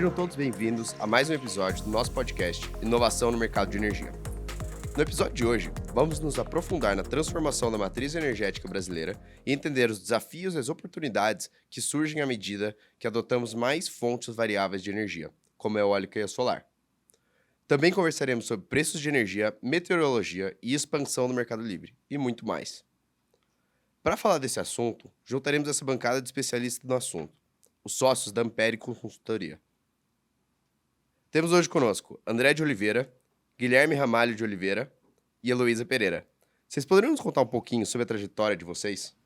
Sejam todos bem-vindos a mais um episódio do nosso podcast Inovação no Mercado de Energia. No episódio de hoje, vamos nos aprofundar na transformação da matriz energética brasileira e entender os desafios e as oportunidades que surgem à medida que adotamos mais fontes variáveis de energia, como a eólica e a solar. Também conversaremos sobre preços de energia, meteorologia e expansão do Mercado Livre, e muito mais. Para falar desse assunto, juntaremos essa bancada de especialistas no assunto, os sócios da Ampere Consultoria. Temos hoje conosco André de Oliveira, Guilherme Ramalho de Oliveira e Heloísa Pereira. Vocês poderiam nos contar um pouquinho sobre a trajetória de vocês?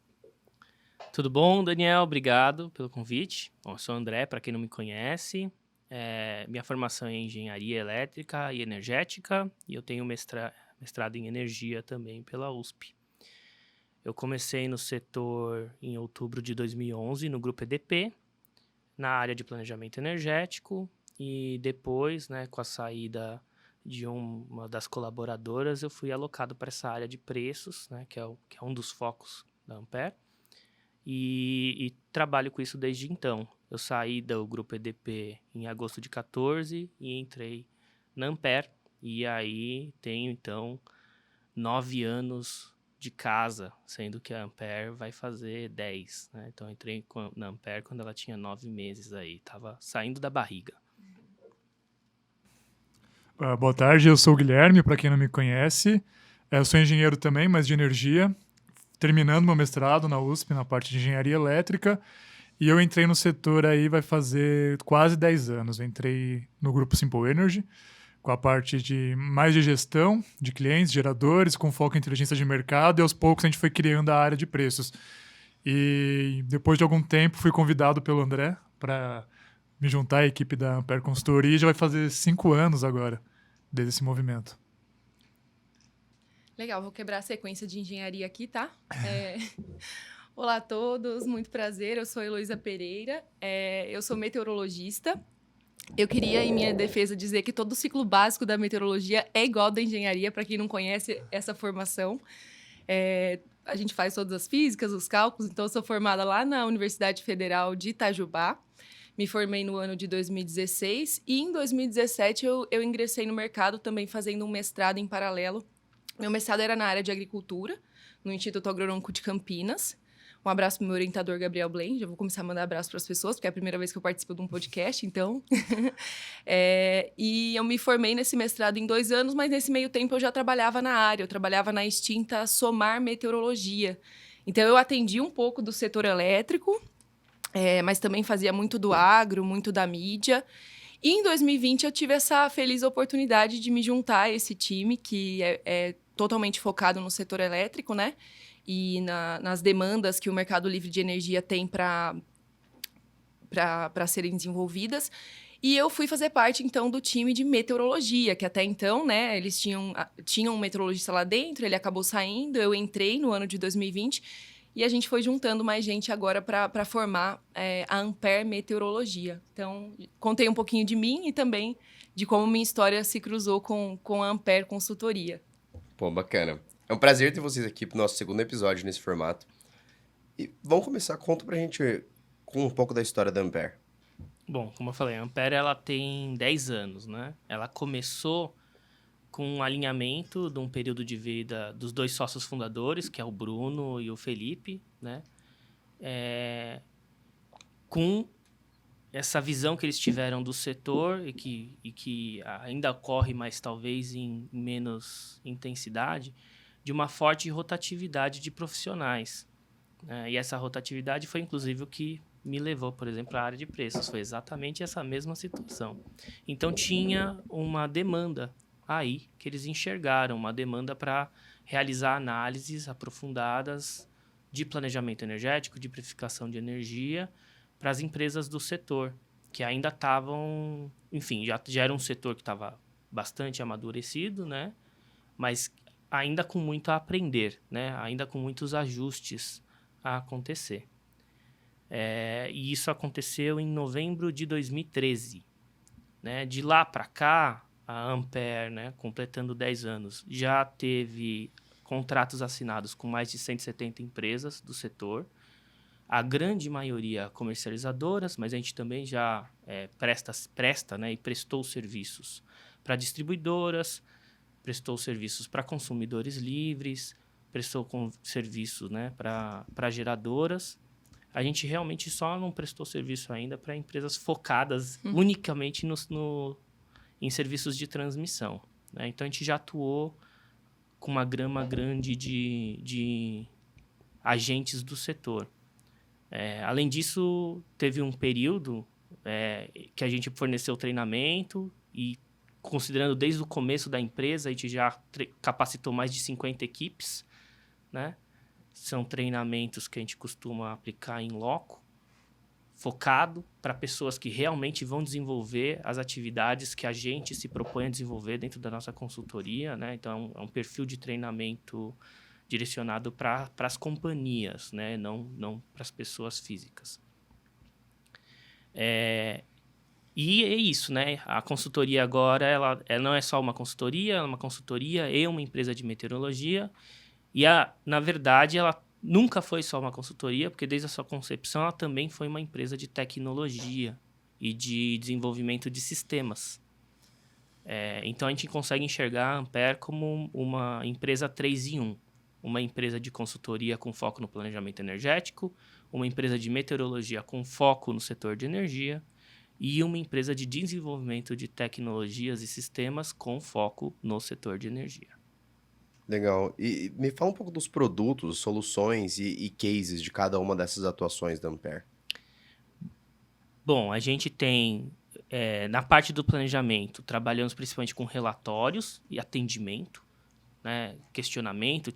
Tudo bom, Daniel? Obrigado pelo convite. Bom, eu sou o André, para quem não me conhece. Minha formação é em Engenharia Elétrica e Energética e eu tenho mestrado em Energia também pela USP. Eu comecei no setor em outubro de 2011, no Grupo EDP, na área de planejamento energético, e depois, com a saída de uma das colaboradoras, eu fui alocado para essa área de preços, que é um dos focos da Ampere, e trabalho com isso desde então. Eu saí do Grupo EDP em agosto de 2014 e entrei na Ampere, e aí tenho, então, 9 anos de casa, sendo que a Ampere vai fazer 10, né? Então, eu entrei na Ampere quando ela tinha 9 meses aí, estava saindo da barriga. Boa tarde, eu sou o Guilherme, para quem não me conhece. Eu sou engenheiro também, mas de energia, terminando meu mestrado na USP, na parte de engenharia elétrica, e eu entrei no setor aí vai fazer quase 10 anos. Eu entrei no grupo Simple Energy, com a parte mais de gestão de clientes, geradores, com foco em inteligência de mercado, e aos poucos a gente foi criando a área de preços. E depois de algum tempo fui convidado pelo André para me juntar à equipe da Ampere Consultoria, e já vai fazer 5 anos agora desde esse movimento. Legal, vou quebrar a sequência de engenharia aqui, tá? Olá a todos, muito prazer, eu sou a Heloísa Pereira, eu sou meteorologista. Eu queria, em minha defesa, dizer que todo o ciclo básico da meteorologia é igual ao da engenharia, para quem não conhece essa formação. A gente faz todas as físicas, os cálculos, então eu sou formada lá na Universidade Federal de Itajubá. Me formei no ano de 2016 e em 2017 eu ingressei no mercado também fazendo um mestrado em paralelo. Meu mestrado era na área de agricultura, no Instituto Agronômico de Campinas. Um abraço para o meu orientador, Gabriel Blaine. Já vou começar a mandar abraço para as pessoas, porque é a primeira vez que eu participo de um podcast, então. E eu me formei nesse mestrado em 2 anos, mas nesse meio tempo eu já trabalhava na área. Eu trabalhava na extinta Somar Meteorologia. Então, eu atendi um pouco do setor elétrico, mas também fazia muito do agro, muito da mídia. E em 2020 eu tive essa feliz oportunidade de me juntar a esse time, que é totalmente focado no setor elétrico, né? E nas demandas que o Mercado Livre de Energia tem para serem desenvolvidas. E eu fui fazer parte, então, do time de meteorologia, que até então, né, eles tinham um meteorologista lá dentro, ele acabou saindo, eu entrei no ano de 2020, e a gente foi juntando mais gente agora para formar a Ampere Meteorologia. Então, contei um pouquinho de mim e também de como minha história se cruzou com a Ampere Consultoria. Pô, bacana. É um prazer ter vocês aqui pro nosso segundo episódio nesse formato. E vamos começar, conta pra gente com um pouco da história da Ampere. Bom, como eu falei, a Ampere ela tem 10 anos, né? Ela começou com um alinhamento de um período de vida dos 2 sócios fundadores, que é o Bruno e o Felipe, né? Com essa visão que eles tiveram do setor e que ainda ocorre, mas talvez em menos intensidade, de uma forte rotatividade de profissionais. E essa rotatividade foi, inclusive, o que me levou, por exemplo, à área de preços. Foi exatamente essa mesma situação. Então, tinha uma demanda aí que eles enxergaram, uma demanda para realizar análises aprofundadas de planejamento energético, de precificação de energia para as empresas do setor, que ainda estavam... Enfim, já era um setor que estava bastante amadurecido, né? Mas ainda com muito a aprender, né? Ainda com muitos ajustes a acontecer. E isso aconteceu em novembro de 2013. Né? De lá para cá, a Ampere, né, completando 10 anos, já teve contratos assinados com mais de 170 empresas do setor. A grande maioria comercializadoras, mas a gente também já presta, né, e prestou serviços para distribuidoras, prestou serviços para consumidores livres, prestou serviços, né, para geradoras. A gente realmente só não prestou serviço ainda para empresas focadas unicamente em serviços de transmissão, né? Então, a gente já atuou com uma gama grande de agentes do setor. Além disso, teve um período que a gente forneceu treinamento e, considerando desde o começo da empresa, a gente já capacitou mais de 50 equipes, né? São treinamentos que a gente costuma aplicar em loco, focado para pessoas que realmente vão desenvolver as atividades que a gente se propõe a desenvolver dentro da nossa consultoria, né? Então, é um perfil de treinamento direcionado para as companhias, né? Não para as pessoas físicas. E é isso, né? A consultoria agora, ela não é só uma consultoria, ela é uma consultoria e uma empresa de meteorologia. E, na verdade, ela nunca foi só uma consultoria, porque desde a sua concepção ela também foi uma empresa de tecnologia e de desenvolvimento de sistemas. Então, a gente consegue enxergar a Ampere como uma empresa 3 em 1. Uma empresa de consultoria com foco no planejamento energético, uma empresa de meteorologia com foco no setor de energia e uma empresa de desenvolvimento de tecnologias e sistemas com foco no setor de energia. Legal. E me fala um pouco dos produtos, soluções e cases de cada uma dessas atuações da Ampere. Bom, a gente tem, na parte do planejamento, trabalhamos principalmente com relatórios e atendimento, né? Questionamento,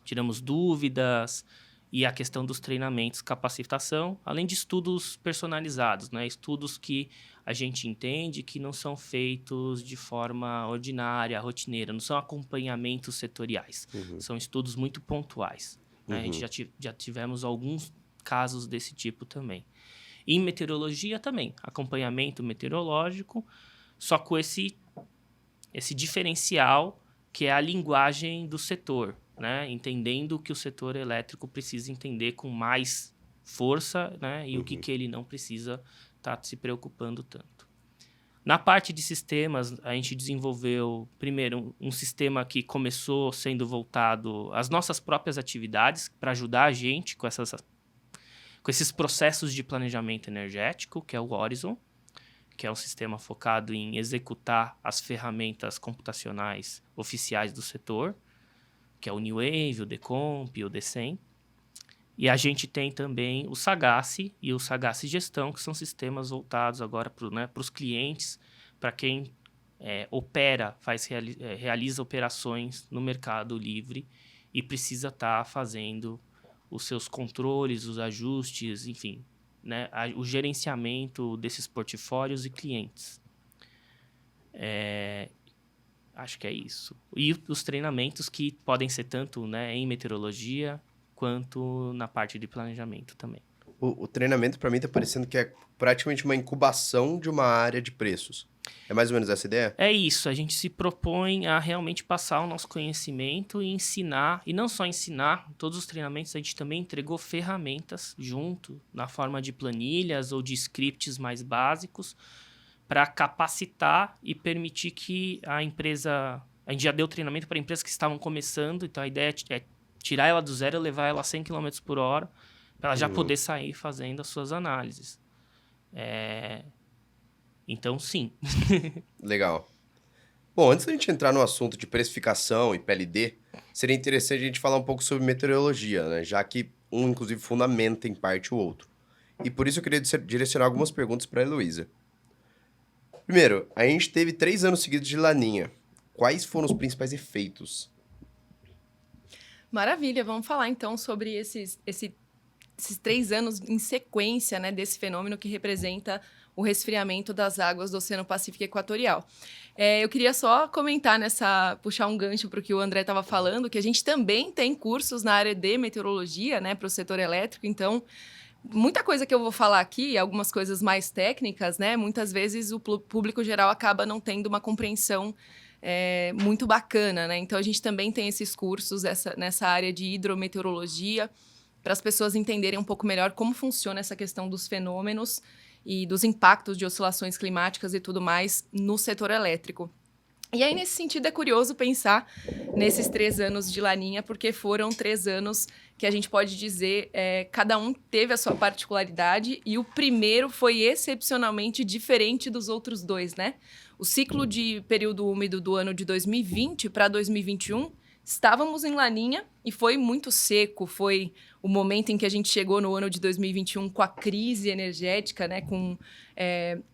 tiramos dúvidas e a questão dos treinamentos, capacitação, além de estudos personalizados, né? Estudos que a gente entende que não são feitos de forma ordinária, rotineira, não são acompanhamentos setoriais, são estudos muito pontuais, né? A gente já tivemos alguns casos desse tipo também. Em meteorologia também, acompanhamento meteorológico, só com esse diferencial que é a linguagem do setor, né? Entendendo o que o setor elétrico precisa entender com mais força, né? E o que ele não precisa estar se preocupando tanto. Na parte de sistemas, a gente desenvolveu, primeiro, um sistema que começou sendo voltado às nossas próprias atividades, para ajudar a gente com esses processos de planejamento energético, que é o Horizon, que é um sistema focado em executar as ferramentas computacionais oficiais do setor, que é o New Wave, o Decomp, o Decem. E a gente tem também o Sagace e o Sagace Gestão, que são sistemas voltados agora para os clientes, para quem opera, realiza operações no mercado livre e precisa estar fazendo os seus controles, os ajustes, enfim, né, o gerenciamento desses portfólios e clientes. Acho que é isso. E os treinamentos que podem ser tanto, né, em meteorologia quanto na parte de planejamento também. O treinamento, para mim, está parecendo que é praticamente uma incubação de uma área de preços. É mais ou menos essa ideia? É isso. A gente se propõe a realmente passar o nosso conhecimento e ensinar. E não só ensinar, todos os treinamentos a gente também entregou ferramentas junto, na forma de planilhas ou de scripts mais básicos, para capacitar e permitir que a empresa... A gente já deu treinamento para empresas que estavam começando, então a ideia é tirar ela do zero e levar ela a 100 km por hora, para ela já poder sair fazendo as suas análises. Então, sim. Legal. Bom, antes da gente entrar no assunto de precificação e PLD, seria interessante a gente falar um pouco sobre meteorologia, né? Já que um, inclusive, fundamenta em parte o outro. E por isso eu queria direcionar algumas perguntas para a Heloísa. Primeiro, a gente teve 3 anos seguidos de laninha. Quais foram os principais efeitos? Maravilha, vamos falar então sobre esses 3 anos em sequência, né, desse fenômeno que representa o resfriamento das águas do Oceano Pacífico Equatorial. Eu queria só comentar puxar um gancho para o que o André estava falando, que a gente também tem cursos na área de meteorologia, né, para o setor elétrico, então muita coisa que eu vou falar aqui, algumas coisas mais técnicas, né, muitas vezes o público geral acaba não tendo uma compreensão muito bacana, né? Então, a gente também tem esses cursos nessa área de hidrometeorologia para as pessoas entenderem um pouco melhor como funciona essa questão dos fenômenos e dos impactos de oscilações climáticas e tudo mais no setor elétrico. E aí, nesse sentido, é curioso pensar nesses 3 anos de Laninha, porque foram 3 anos que a gente pode dizer, cada um teve a sua particularidade, e o primeiro foi excepcionalmente diferente dos outros 2, né? O ciclo de período úmido do ano de 2020 para 2021, estávamos em Laninha e foi muito seco, foi o momento em que a gente chegou no ano de 2021 com a crise energética, né, com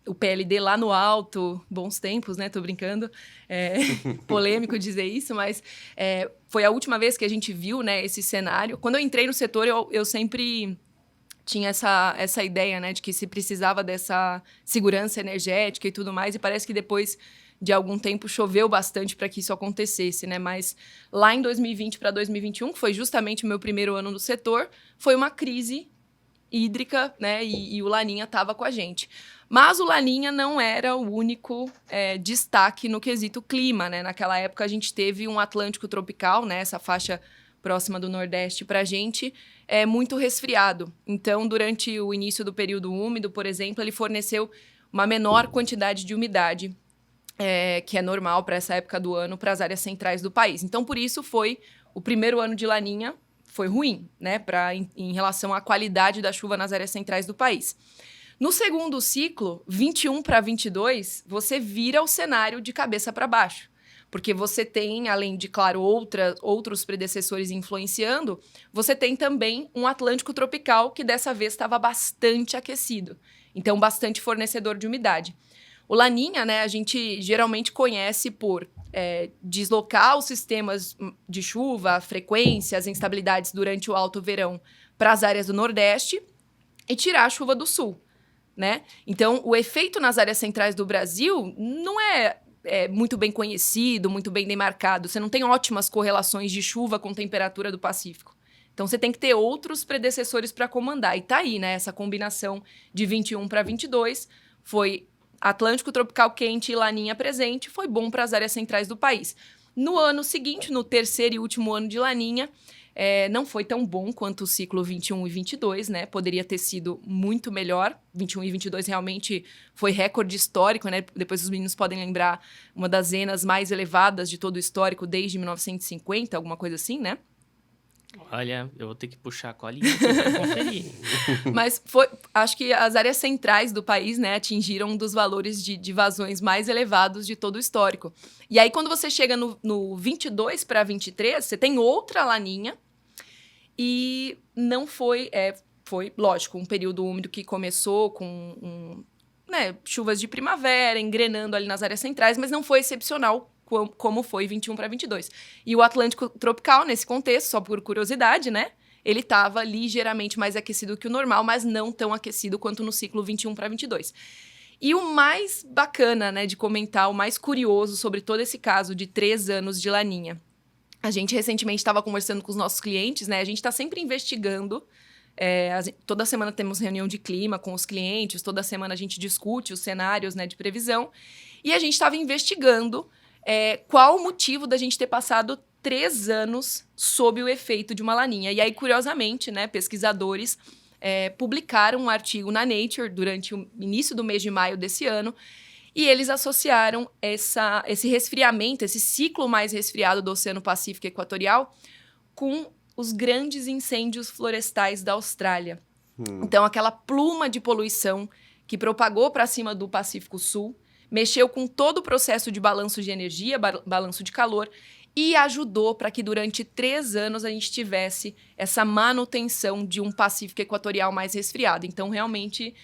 o PLD lá no alto, bons tempos, né, tô brincando, polêmico dizer isso, mas foi a última vez que a gente viu, né, esse cenário. Quando eu entrei no setor, eu sempre tinha essa ideia, né, de que se precisava dessa segurança energética e tudo mais, e parece que depois de algum tempo choveu bastante para que isso acontecesse, né? Mas lá em 2020 para 2021, que foi justamente o meu primeiro ano no setor, foi uma crise hídrica, né? E o Laninha estava com a gente. Mas o Laninha não era o único destaque no quesito clima, né? Naquela época a gente teve um Atlântico tropical, né? Essa faixa próxima do Nordeste para a gente, muito resfriado. Então, durante o início do período úmido, por exemplo, ele forneceu uma menor quantidade de umidade, que é normal para essa época do ano, para as áreas centrais do país. Então, por isso, foi o primeiro ano de Laninha, foi ruim, né, em relação à qualidade da chuva nas áreas centrais do país. No segundo ciclo, 21 para 22, você vira o cenário de cabeça para baixo. Porque você tem, além de, claro, outros predecessores influenciando, você tem também um Atlântico tropical que dessa vez estava bastante aquecido. Então, bastante fornecedor de umidade. O Laninha, né, a gente geralmente conhece por deslocar os sistemas de chuva, a frequência, as instabilidades durante o alto verão para as áreas do Nordeste e tirar a chuva do Sul, né? Então, o efeito nas áreas centrais do Brasil não é muito bem conhecido, muito bem demarcado. Você não tem ótimas correlações de chuva com temperatura do Pacífico. Então, você tem que ter outros predecessores para comandar. E tá aí, né? Essa combinação de 21 para 22 foi Atlântico tropical quente e Laninha presente, foi bom para as áreas centrais do país. No ano seguinte, no terceiro e último ano de Laninha, não foi tão bom quanto o ciclo 21 e 22, né? Poderia ter sido muito melhor. 21 e 22 realmente foi recorde histórico, né? Depois os meninos podem lembrar uma das zenas mais elevadas de todo o histórico desde 1950, alguma coisa assim, né? Olha, eu vou ter que puxar a colinha para conferir. Mas acho que as áreas centrais do país, né, atingiram um dos valores de vazões mais elevados de todo o histórico. E aí, quando você chega no 22 para 23, você tem outra Laninha. E não foi, lógico, um período úmido que começou com chuvas de primavera, engrenando ali nas áreas centrais, mas não foi excepcional como foi 21 para 22. E o Atlântico tropical, nesse contexto, só por curiosidade, né? Ele estava ligeiramente mais aquecido que o normal, mas não tão aquecido quanto no ciclo 21 para 22. E o mais bacana, né, de comentar, o mais curioso sobre todo esse caso de 3 anos de Laninha. A gente recentemente estava conversando com os nossos clientes, né? A gente está sempre investigando. Toda semana temos reunião de clima com os clientes, toda semana a gente discute os cenários, né, de previsão. E a gente estava investigando qual o motivo da gente ter passado 3 anos sob o efeito de uma Laninha. E aí, curiosamente, né, pesquisadores publicaram um artigo na Nature durante o início do mês de maio desse ano, e eles associaram esse resfriamento, esse ciclo mais resfriado do Oceano Pacífico Equatorial com os grandes incêndios florestais da Austrália. Então, aquela pluma de poluição que propagou para cima do Pacífico Sul, mexeu com todo o processo de balanço de energia, balanço de calor, e ajudou para que durante 3 anos a gente tivesse essa manutenção de um Pacífico Equatorial mais resfriado. Então, realmente,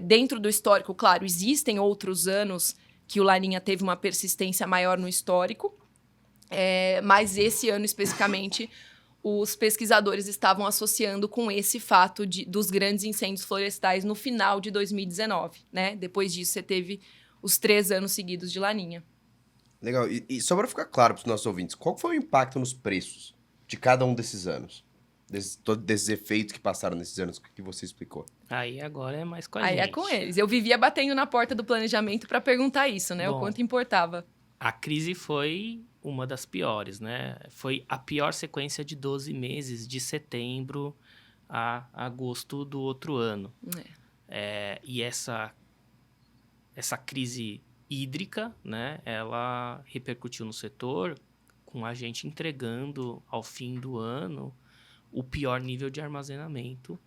dentro do histórico, claro, existem outros anos que o Laninha teve uma persistência maior no histórico, mas esse ano especificamente os pesquisadores estavam associando com esse fato dos grandes incêndios florestais no final de 2019, né? Depois disso, você teve os 3 anos seguidos de Laninha. Legal. E só para ficar claro para os nossos ouvintes, qual foi o impacto nos preços de cada um desses anos? Desses efeitos que passaram nesses anos que você explicou. Aí agora é mais com a gente. Aí é com eles. Eu vivia batendo na porta do planejamento para perguntar isso, né? Bom, o quanto importava. A crise foi uma das piores, né? Foi a pior sequência de 12 meses, de setembro a agosto do outro ano. E essa crise hídrica, né, ela repercutiu no setor, com a gente entregando ao fim do ano o pior nível de armazenamento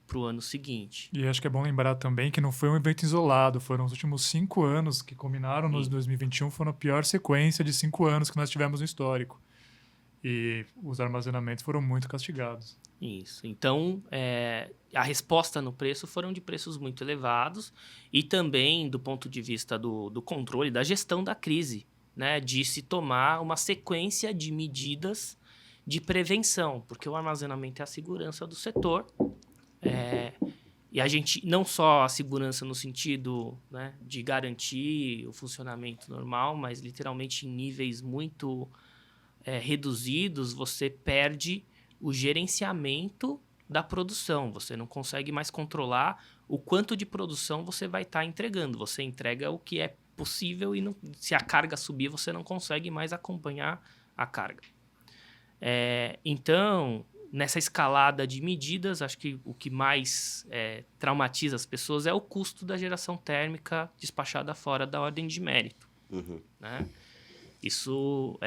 para o ano seguinte. E acho que é bom lembrar também que não foi um evento isolado, foram os últimos 5 anos que culminaram nos 2021, foram a pior sequência de 5 anos que nós tivemos no histórico. E os armazenamentos foram muito castigados. Isso. Então, a resposta no preço foram de preços muito elevados e também do ponto de vista do controle, da gestão da crise, né? De se tomar uma sequência de medidas de prevenção, porque o armazenamento é a segurança do setor. E a gente, não só a segurança no sentido, né, de garantir o funcionamento normal, mas literalmente em níveis muito reduzidos, você perde o gerenciamento da produção. Você não consegue mais controlar o quanto de produção você vai estar entregando. Você entrega o que é possível e se a carga subir, você não consegue mais acompanhar a carga. Então, nessa escalada de medidas, acho que o que mais traumatiza as pessoas é o custo da geração térmica despachada fora da ordem de mérito. Uhum. Né? Isso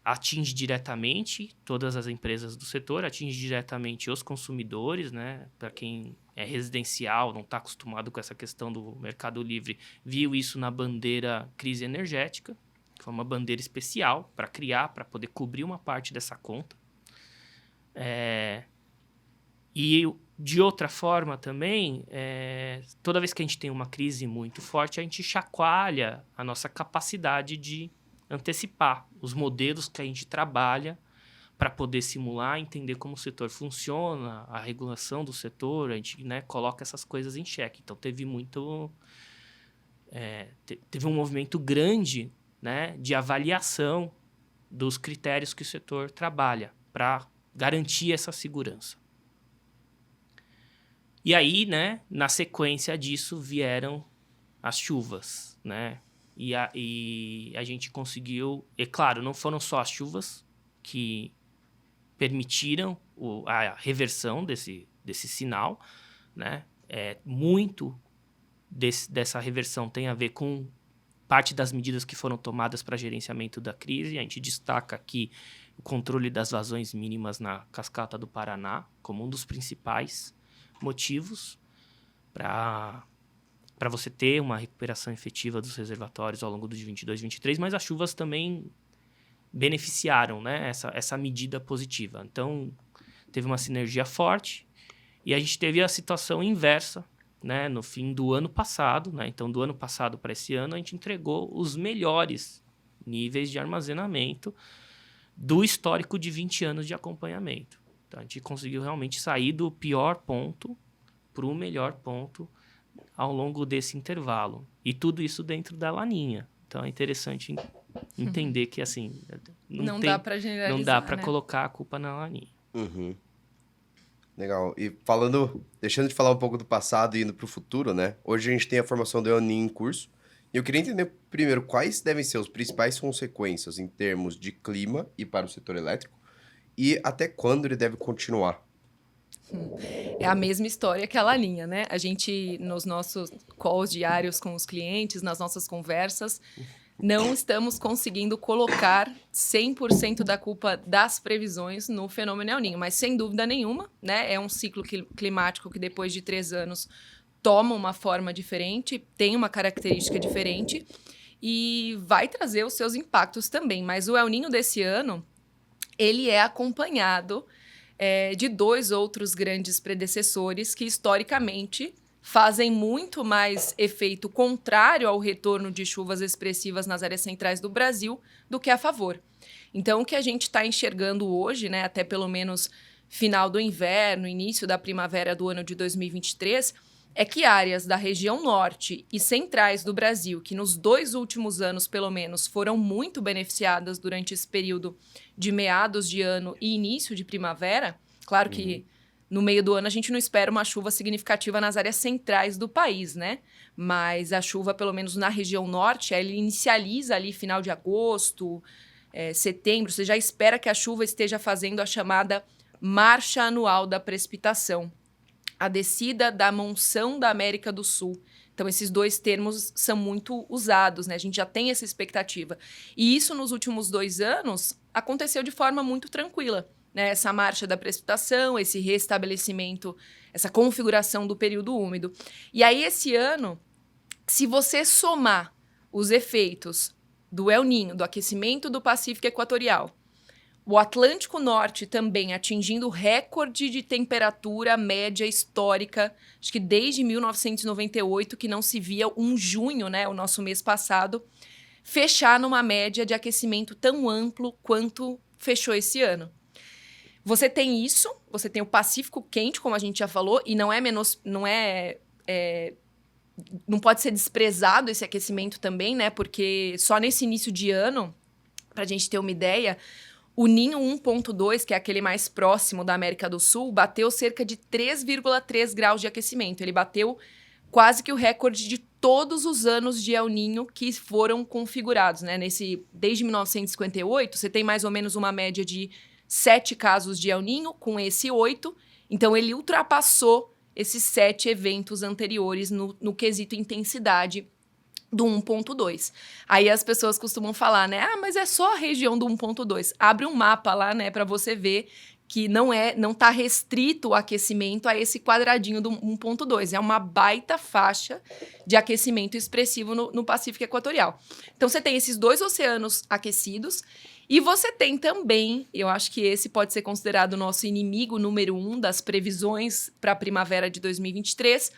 atinge diretamente todas as empresas do setor, atinge diretamente os consumidores, né? Para quem é residencial, não está acostumado com essa questão do Mercado Livre, viu isso na bandeira crise energética, que foi uma bandeira especial para criar, para poder cobrir uma parte dessa conta. E de outra forma também, toda vez que a gente tem uma crise muito forte, a gente chacoalha a nossa capacidade de antecipar os modelos que a gente trabalha para poder simular, entender como o setor funciona, a regulação do setor, a gente, né, coloca essas coisas em xeque. Então, teve um movimento grande, né, de avaliação dos critérios que o setor trabalha para garantir essa segurança. E aí, né, na sequência disso, vieram as chuvas, né? E a gente conseguiu... E, claro, não foram só as chuvas que permitiram a reversão desse sinal, né? Muito dessa reversão tem a ver com parte das medidas que foram tomadas para gerenciamento da crise. A gente destaca aqui o controle das vazões mínimas na cascata do Paraná como um dos principais motivos para você ter uma recuperação efetiva dos reservatórios ao longo de 22 e 23, mas as chuvas também beneficiaram, né, essa medida positiva. Então, teve uma sinergia forte e a gente teve a situação inversa, né, no fim do ano passado. Né? Então, do ano passado para esse ano, a gente entregou os melhores níveis de armazenamento do histórico de 20 anos de acompanhamento. Então, a gente conseguiu realmente sair do pior ponto para o melhor ponto ao longo desse intervalo. E tudo isso dentro da laninha. Então, é interessante entender que, assim... Não dá para generalizar, não dá para né? colocar a culpa na laninha. Uhum. Legal. E deixando de falar um pouco do passado e indo para o futuro, né? Hoje a gente tem a formação do El Niño em curso. E eu queria entender, primeiro, quais devem ser as principais consequências em termos de clima e para o setor elétrico e até quando ele deve continuar. É a mesma história que a laninha, né? A gente, nos nossos calls diários com os clientes, nas nossas conversas, não estamos conseguindo colocar 100% da culpa das previsões no fenômeno El Niño, mas sem dúvida nenhuma, né? É um ciclo climático que depois de 3 anos toma uma forma diferente, tem uma característica diferente e vai trazer os seus impactos também. Mas o El Niño desse ano, ele é acompanhado de 2 outros grandes predecessores que, historicamente, fazem muito mais efeito contrário ao retorno de chuvas expressivas nas áreas centrais do Brasil do que a favor. Então, o que a gente está enxergando hoje, né, até pelo menos final do inverno, início da primavera do ano de 2023, é que áreas da região norte e centrais do Brasil, que nos 2 últimos anos, pelo menos, foram muito beneficiadas durante esse período de meados de ano e início de primavera, claro que no meio do ano a gente não espera uma chuva significativa nas áreas centrais do país, né? Mas a chuva, pelo menos na região norte, ela inicializa ali final de agosto, setembro, você já espera que a chuva esteja fazendo a chamada marcha anual da precipitação. a descida da monção da América do Sul. Então, esses dois termos são muito usados, né? A gente já tem essa expectativa. E isso, nos últimos 2 anos, aconteceu de forma muito tranquila, né? Essa marcha da precipitação, esse restabelecimento, essa configuração do período úmido. E aí, esse ano, se você somar os efeitos do El Niño, do aquecimento do Pacífico Equatorial, o Atlântico Norte também atingindo recorde de temperatura média histórica, acho que desde 1998, que não se via um junho, né, o nosso mês passado, fechar numa média de aquecimento tão amplo quanto fechou esse ano. Você tem isso, você tem o Pacífico quente, como a gente já falou, e não pode ser desprezado esse aquecimento também, né? Porque só nesse início de ano, para a gente ter uma ideia, o Ninho 1.2, que é aquele mais próximo da América do Sul, bateu cerca de 3,3 graus de aquecimento. Ele bateu quase que o recorde de todos os anos de El Niño que foram configurados, né? Desde 1958, você tem mais ou menos uma média de 7 casos de El Niño, com esse 8. Então, ele ultrapassou esses 7 eventos anteriores no quesito intensidade do 1.2. Aí as pessoas costumam falar, né? Mas é só a região do 1.2. Abre um mapa lá, né, para você ver que não tá restrito o aquecimento a esse quadradinho do 1.2. É uma baita faixa de aquecimento expressivo no Pacífico Equatorial. Então, você tem esses 2 oceanos aquecidos e você tem também, eu acho que esse pode ser considerado o nosso inimigo número 1 das previsões para a primavera de 2023,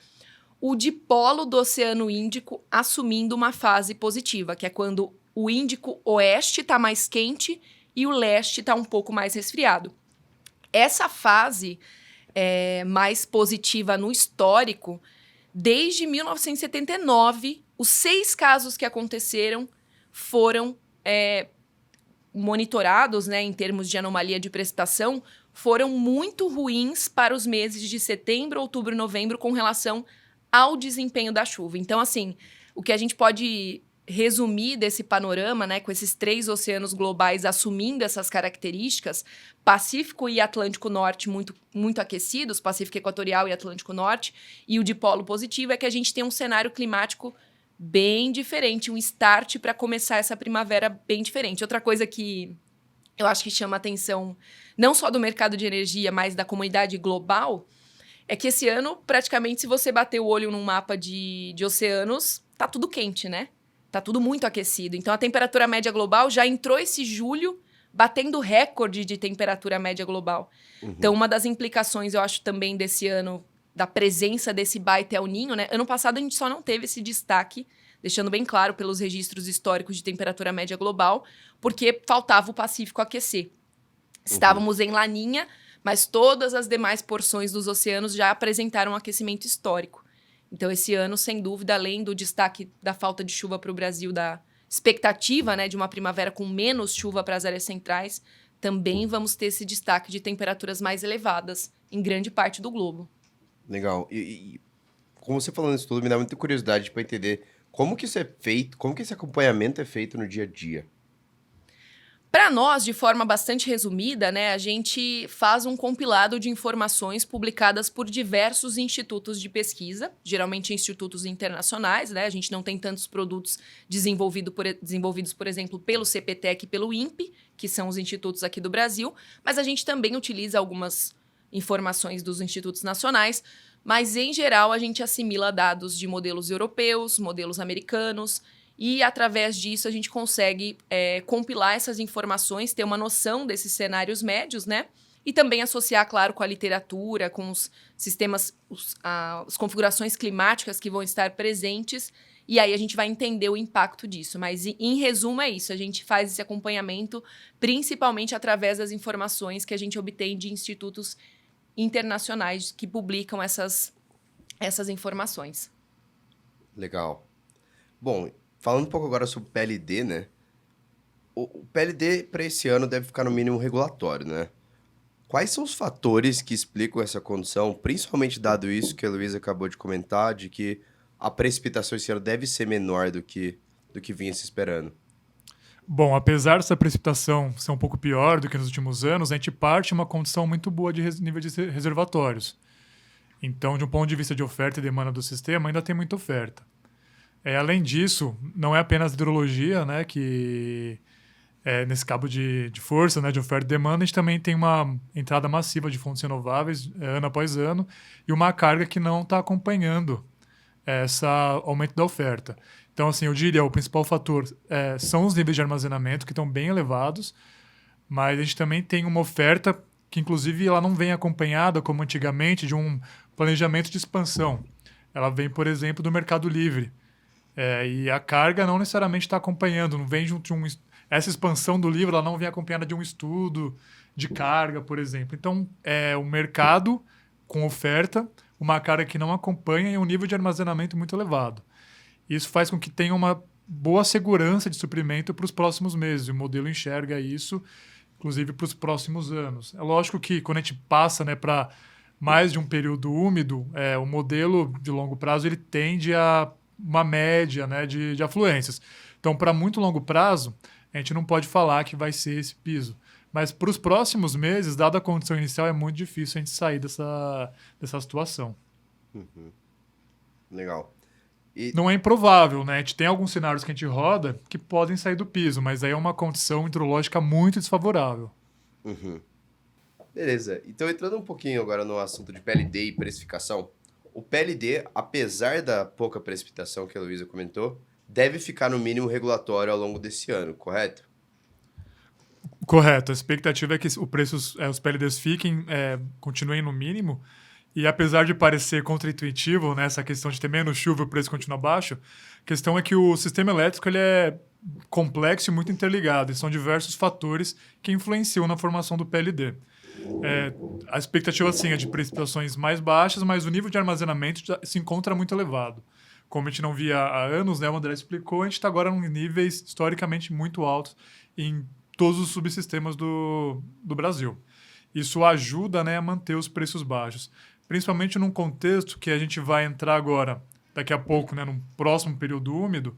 o dipolo do Oceano Índico assumindo uma fase positiva, que é quando o Índico Oeste está mais quente e o Leste está um pouco mais resfriado. Essa fase mais positiva no histórico, desde 1979, os 6 casos que aconteceram foram monitorados, né, em termos de anomalia de precipitação, foram muito ruins para os meses de setembro, outubro e novembro com relação ao desempenho da chuva. Então, assim, o que a gente pode resumir desse panorama, né, com esses 3 oceanos globais assumindo essas características, Pacífico e Atlântico Norte muito, muito aquecidos, Pacífico Equatorial e Atlântico Norte, e o dipolo positivo é que a gente tem um cenário climático bem diferente, um start para começar essa primavera bem diferente. Outra coisa que eu acho que chama a atenção, não só do mercado de energia, mas da comunidade global, é que esse ano, praticamente, se você bater o olho num mapa de oceanos, tá tudo quente, né? Tá tudo muito aquecido. Então, a temperatura média global já entrou esse julho batendo recorde de temperatura média global. Uhum. Então, uma das implicações, eu acho, também desse ano, da presença desse baita El Niño, né? Ano passado, a gente só não teve esse destaque, deixando bem claro pelos registros históricos de temperatura média global, porque faltava o Pacífico aquecer. Estávamos em Laninha, mas todas as demais porções dos oceanos já apresentaram um aquecimento histórico. Então, esse ano, sem dúvida, além do destaque da falta de chuva para o Brasil, da expectativa, né, de uma primavera com menos chuva para as áreas centrais, também vamos ter esse destaque de temperaturas mais elevadas em grande parte do globo. Legal. E como você falando isso tudo, me dá muita curiosidade para entender como que isso é feito, como que esse acompanhamento é feito no dia a dia. Para nós, de forma bastante resumida, né, a gente faz um compilado de informações publicadas por diversos institutos de pesquisa, geralmente institutos internacionais, né? A gente não tem tantos produtos desenvolvidos, por exemplo, pelo CPTEC e pelo INPE, que são os institutos aqui do Brasil, mas a gente também utiliza algumas informações dos institutos nacionais, mas, em geral, a gente assimila dados de modelos europeus, modelos americanos, e, através disso, a gente consegue compilar essas informações, ter uma noção desses cenários médios, né? E também associar, claro, com a literatura, com os sistemas, as configurações climáticas que vão estar presentes. E aí a gente vai entender o impacto disso. Mas, em resumo, é isso. A gente faz esse acompanhamento principalmente através das informações que a gente obtém de institutos internacionais que publicam essas informações. Legal. Bom, falando um pouco agora sobre o PLD, né? O PLD para esse ano deve ficar no mínimo regulatório, né? Quais são os fatores que explicam essa condição, principalmente dado isso que a Luísa acabou de comentar, de que a precipitação esse ano deve ser menor do que vinha se esperando? Bom, apesar dessa precipitação ser um pouco pior do que nos últimos anos, a gente parte de uma condição muito boa de nível de reservatórios. Então, de um ponto de vista de oferta e demanda do sistema, ainda tem muita oferta. Além disso, não é apenas a hidrologia, né, que nesse cabo de força, né, de oferta e demanda, a gente também tem uma entrada massiva de fontes renováveis ano após ano e uma carga que não está acompanhando esse aumento da oferta. Então, assim, eu diria o principal fator são os níveis de armazenamento, que estão bem elevados, mas a gente também tem uma oferta que, inclusive, ela não vem acompanhada, como antigamente, de um planejamento de expansão. Ela vem, por exemplo, do Mercado Livre. E a carga não necessariamente está acompanhando, não vem junto de essa expansão do livro, ela não vem acompanhada de um estudo de carga, por exemplo. Então, o mercado com oferta, uma carga que não acompanha e um nível de armazenamento muito elevado. Isso faz com que tenha uma boa segurança de suprimento para os próximos meses. O modelo enxerga isso, inclusive, para os próximos anos. É lógico que quando a gente passa, né, para mais de um período úmido, o modelo de longo prazo ele tende a uma média, né, de afluências. Então, para muito longo prazo, a gente não pode falar que vai ser esse piso. Mas para os próximos meses, dada a condição inicial, é muito difícil a gente sair dessa situação. Uhum. Legal. Não é improvável, né? A gente tem alguns cenários que a gente roda que podem sair do piso, mas aí é uma condição hidrológica muito desfavorável. Uhum. Beleza. Então, entrando um pouquinho agora no assunto de PLD e precificação, o PLD, apesar da pouca precipitação que a Luísa comentou, deve ficar no mínimo regulatório ao longo desse ano, correto? Correto. A expectativa é que os PLDs continuem no mínimo. E apesar de parecer contraintuitivo, né, essa questão de ter menos chuva e o preço continua baixo, a questão é que o sistema elétrico ele é complexo e muito interligado. E são diversos fatores que influenciam na formação do PLD. A expectativa assim, é de precipitações mais baixas, mas o nível de armazenamento se encontra muito elevado. Como a gente não via há anos, né, o André explicou, a gente está agora em níveis historicamente muito altos em todos os subsistemas do Brasil. Isso ajuda, né, a manter os preços baixos, principalmente num contexto que a gente vai entrar agora, daqui a pouco, né, num próximo período úmido,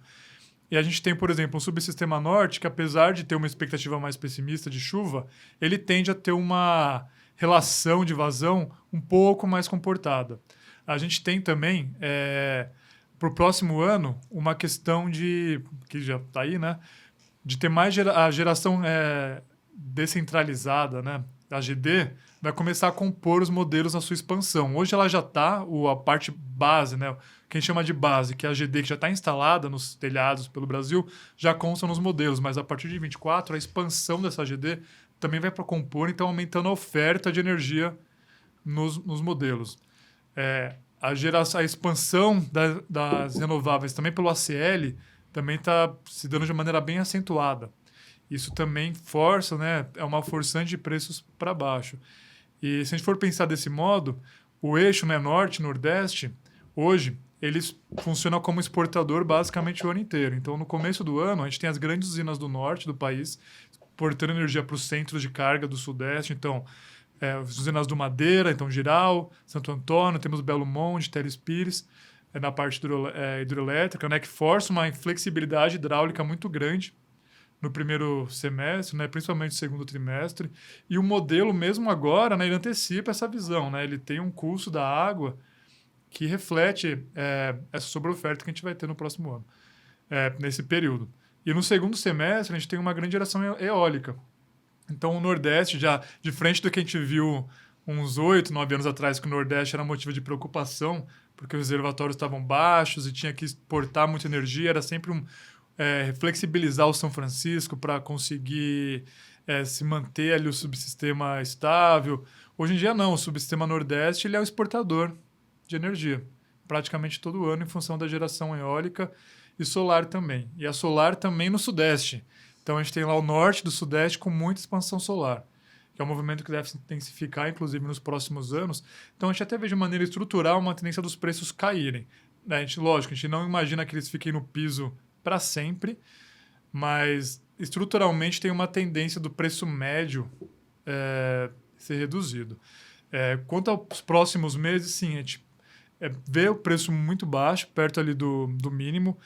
e a gente tem, por exemplo, um subsistema norte que, apesar de ter uma expectativa mais pessimista de chuva, ele tende a ter uma relação de vazão um pouco mais comportada. A gente tem também, para o próximo ano, uma questão que já está aí, né, de ter mais a geração descentralizada, né, a GD, vai começar a compor os modelos na sua expansão. Hoje ela já está, a parte base, né, que a gente chama de base, que é a GD que já está instalada nos telhados pelo Brasil, já consta nos modelos, mas a partir de 24, a expansão dessa GD também vai para compor, então aumentando a oferta de energia nos modelos. A expansão das renováveis também pelo ACL também está se dando de maneira bem acentuada. Isso também força, né, é uma forçante de preços para baixo. E se a gente for pensar desse modo, o eixo, né, norte e nordeste, hoje, eles funcionam como exportador basicamente o ano inteiro. Então, no começo do ano, a gente tem as grandes usinas do norte do país exportando energia para os centros de carga do sudeste. Então, as usinas do Madeira, então Giral, Santo Antônio, temos Belo Monte, Teles Pires, na parte hidroelétrica, né, que força uma flexibilidade hidráulica muito grande no primeiro semestre, né, principalmente no segundo trimestre. E o modelo, mesmo agora, né, ele antecipa essa visão. Né, ele tem um curso da água que reflete essa sobreoferta que a gente vai ter no próximo ano, nesse período. E no segundo semestre, a gente tem uma grande geração eólica. Então, o Nordeste, já de frente do que a gente viu uns 8, 9 anos atrás, que o Nordeste era motivo de preocupação, porque os reservatórios estavam baixos e tinha que exportar muita energia, era sempre flexibilizar o São Francisco para conseguir se manter ali o subsistema estável. Hoje em dia, não. O subsistema Nordeste ele é o exportador de energia, praticamente todo ano, em função da geração eólica e solar também. E a solar também no Sudeste. Então, a gente tem lá o norte do Sudeste com muita expansão solar, que é um movimento que deve se intensificar, inclusive, nos próximos anos. Então, a gente até vê de maneira estrutural uma tendência dos preços caírem. Lógico, a gente não imagina que eles fiquem no piso para sempre, mas estruturalmente tem uma tendência do preço médio ser reduzido. Quanto aos próximos meses, sim, a gente vê o preço muito baixo, perto ali do mínimo.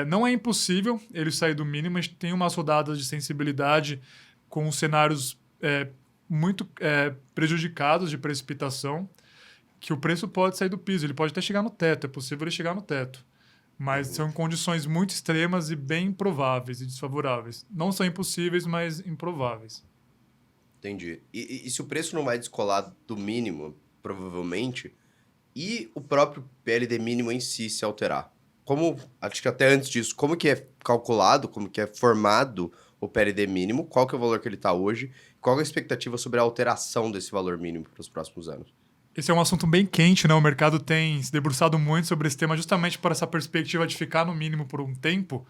Não é impossível ele sair do mínimo, a gente tem umas rodadas de sensibilidade com cenários muito prejudicados de precipitação. que o preço pode sair do piso, ele pode até chegar no teto, é possível ele chegar no teto. Mas são condições muito extremas e bem improváveis e desfavoráveis. Não são impossíveis, mas improváveis. Entendi. E se o preço não vai descolar do mínimo, provavelmente, e o próprio PLD mínimo em si se alterar? Acho que até antes disso, como que é calculado, como que é formado o PLD mínimo, qual que é o valor que ele está hoje, qual é a expectativa sobre a alteração desse valor mínimo para os próximos anos? Esse é um assunto bem quente, né? O mercado tem se debruçado muito sobre esse tema justamente para essa perspectiva de ficar no mínimo por um tempo.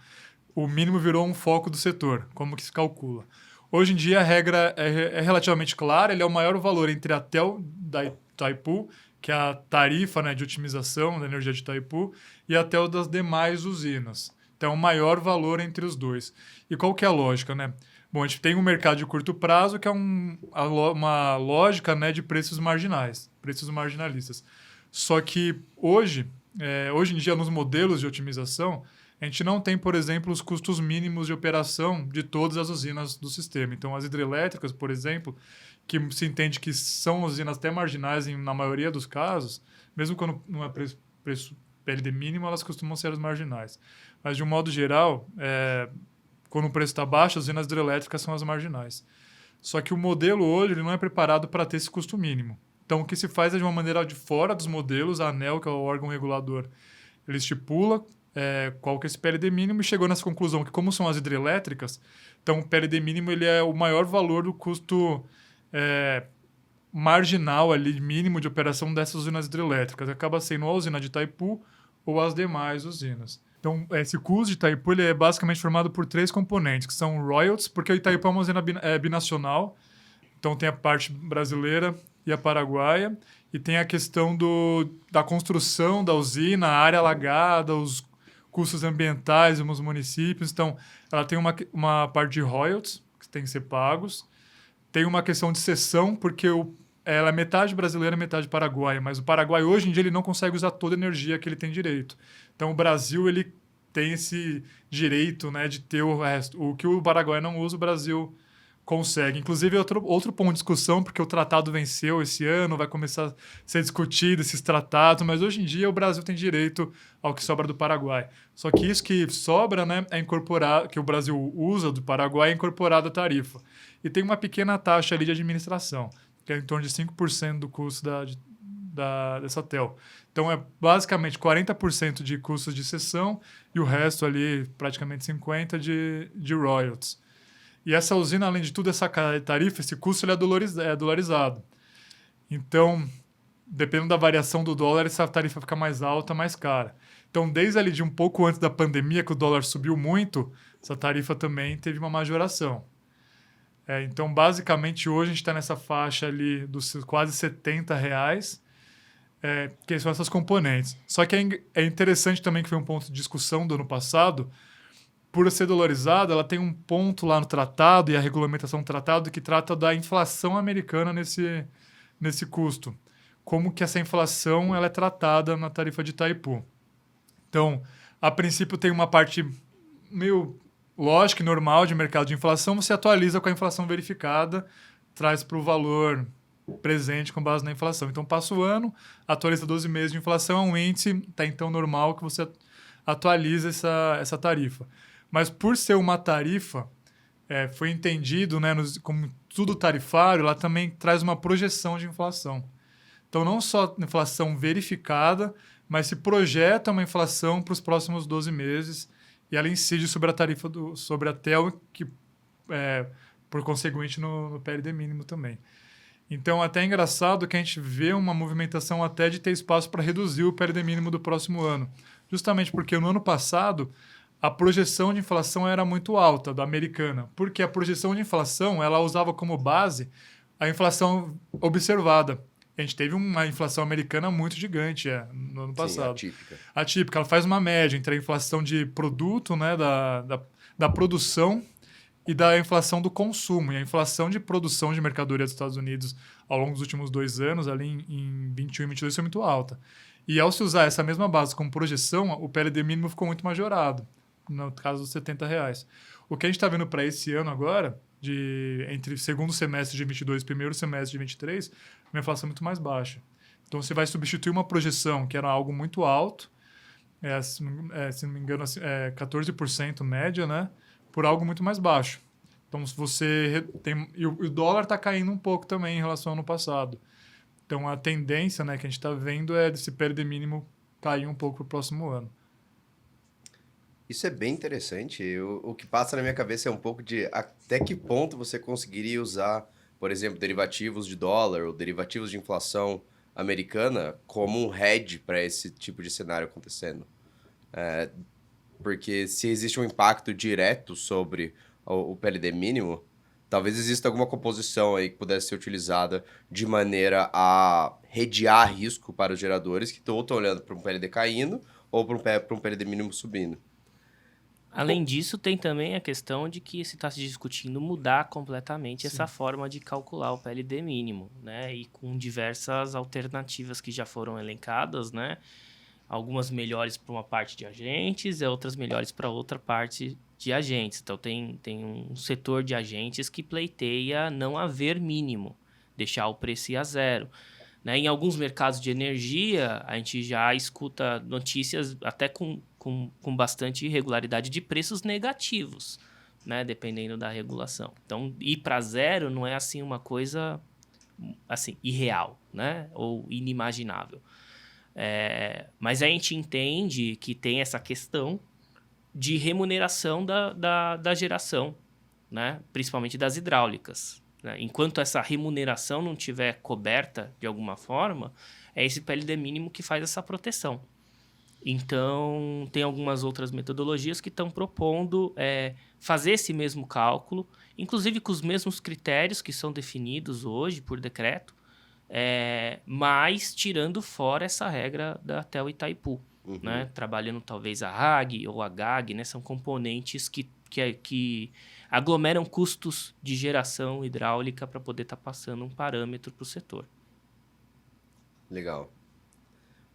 O mínimo virou um foco do setor, como que se calcula. Hoje em dia a regra é relativamente clara, ele é o maior valor entre a TEL da Itaipu, que é a tarifa, né, de otimização da energia de Itaipu, e a TEL das demais usinas. Então é o maior valor entre os dois. E qual que é a lógica, né? Bom, a gente tem um mercado de curto prazo que é uma lógica, né, de preços marginais, preços marginalistas. Só que hoje em dia, nos modelos de otimização, a gente não tem, por exemplo, os custos mínimos de operação de todas as usinas do sistema. Então, as hidrelétricas, por exemplo, que se entende que são usinas até marginais na maioria dos casos, mesmo quando não é preço PLD mínimo, elas costumam ser as marginais. Mas, de um modo geral, quando o preço está baixo, as usinas hidrelétricas são as marginais. Só que o modelo hoje ele não é preparado para ter esse custo mínimo. Então, o que se faz é de uma maneira de fora dos modelos. A ANEEL, que é o órgão regulador, ele estipula qual que é esse PLD mínimo e chegou nessa conclusão que, como são as hidrelétricas, então o PLD mínimo ele é o maior valor do custo marginal ali, mínimo de operação dessas usinas hidrelétricas. Acaba sendo a usina de Itaipu ou as demais usinas. Então, esse custo de Itaipu ele é basicamente formado por 3 componentes, que são royalties, porque o Itaipu é uma usina binacional, então tem a parte brasileira e a paraguaia, e tem a questão da construção da usina, a área alagada, os custos ambientais nos municípios. Então, ela tem uma parte de royalties, que tem que ser pagos, tem uma questão de cessão, porque ela é metade brasileira e metade paraguaia, mas o Paraguai, hoje em dia, ele não consegue usar toda a energia que ele tem direito. Então, o Brasil ele tem esse direito, né, de ter o resto. O que o Paraguai não usa, o Brasil consegue. Inclusive, é outro ponto de discussão, porque o tratado venceu esse ano, vai começar a ser discutido esses tratados, mas hoje em dia o Brasil tem direito ao que sobra do Paraguai. Só que isso que sobra, né, é incorporado, que o Brasil usa do Paraguai, é incorporado à tarifa. E tem uma pequena taxa ali de administração, que é em torno de 5% do custo dessa TEL. Então, é basicamente 40% de custos de cessão e o resto ali, praticamente 50% de royalties. E essa usina, além de tudo, essa tarifa, esse custo ele é dolarizado. Então, dependendo da variação do dólar, essa tarifa fica mais alta, mais cara. Então, desde ali de um pouco antes da pandemia, que o dólar subiu muito, essa tarifa também teve uma majoração. Então, basicamente, hoje a gente está nessa faixa ali dos quase R$70, que são essas componentes. Só que é interessante também, que foi um ponto de discussão do ano passado, por ser dolarizada, ela tem um ponto lá no tratado e a regulamentação do tratado que trata da inflação americana nesse custo. Como que essa inflação ela é tratada na tarifa de Itaipu. Então, a princípio tem uma parte meio lógica e normal de mercado de inflação, você atualiza com a inflação verificada, traz para o valor presente com base na inflação. Então, passa o ano, atualiza 12 meses de inflação, é um índice, está então normal que você atualiza essa tarifa. Mas por ser uma tarifa, foi entendido, né, como tudo tarifário, ela também traz uma projeção de inflação. Então, não só inflação verificada, mas se projeta uma inflação para os próximos 12 meses e ela incide sobre a tarifa sobre a TEL, que, por conseguinte, no PLD mínimo também. Então, até é engraçado que a gente vê uma movimentação até de ter espaço para reduzir o PLD mínimo do próximo ano. Justamente porque no ano passado, a projeção de inflação era muito alta, da americana. Porque a projeção de inflação, ela usava como base a inflação observada. A gente teve uma inflação americana muito gigante no ano passado. Sim, atípica. Ela faz uma média entre a inflação de produto, né, da produção e da inflação do consumo. E a inflação de produção de mercadoria dos Estados Unidos ao longo dos últimos 2 anos, ali em 21 e 22, foi muito alta. E ao se usar essa mesma base como projeção, o PLD mínimo ficou muito majorado, no caso dos R$70. O que a gente está vendo para esse ano agora, entre segundo semestre de 22 e primeiro semestre de 23, uma inflação muito mais baixa. Então, você vai substituir uma projeção que era algo muito alto, se não me engano, 14% média, né? Por algo muito mais baixo. Então, se você tem... E o dólar está caindo um pouco também em relação ao ano passado. Então, a tendência, né, que a gente está vendo é desse PLD mínimo cair um pouco para o próximo ano. Isso é bem interessante. O que passa na minha cabeça é um pouco de até que ponto você conseguiria usar, por exemplo, derivativos de dólar ou derivativos de inflação americana como um hedge para esse tipo de cenário acontecendo. Porque se existe um impacto direto sobre o PLD mínimo, talvez exista alguma composição aí que pudesse ser utilizada de maneira a redear risco para os geradores que estão olhando para um PLD caindo ou para um PLD mínimo subindo. Além disso, tem também a questão de que se está se discutindo mudar completamente essa forma de calcular o PLD mínimo, né? E com diversas alternativas que já foram elencadas, né? Algumas melhores para uma parte de agentes e outras melhores para outra parte de agentes. Então, tem um setor de agentes que pleiteia não haver mínimo, deixar o preço ir a zero. Né? Em alguns mercados de energia, a gente já escuta notícias até com bastante irregularidade de preços negativos, né? Dependendo da regulação. Então, ir para zero não é assim uma coisa assim, irreal, né? Ou inimaginável. Mas a gente entende que tem essa questão de remuneração da geração, né? Principalmente das hidráulicas. Né? Enquanto essa remuneração não estiver coberta de alguma forma, é esse PLD mínimo que faz essa proteção. Então, tem algumas outras metodologias que estão propondo fazer esse mesmo cálculo, inclusive com os mesmos critérios que são definidos hoje por decreto, mas tirando fora essa regra da TEL Itaipu, né? Trabalhando talvez a RAG ou a GAG, né? São componentes que aglomeram custos de geração hidráulica para poder estar passando um parâmetro para o setor. Legal.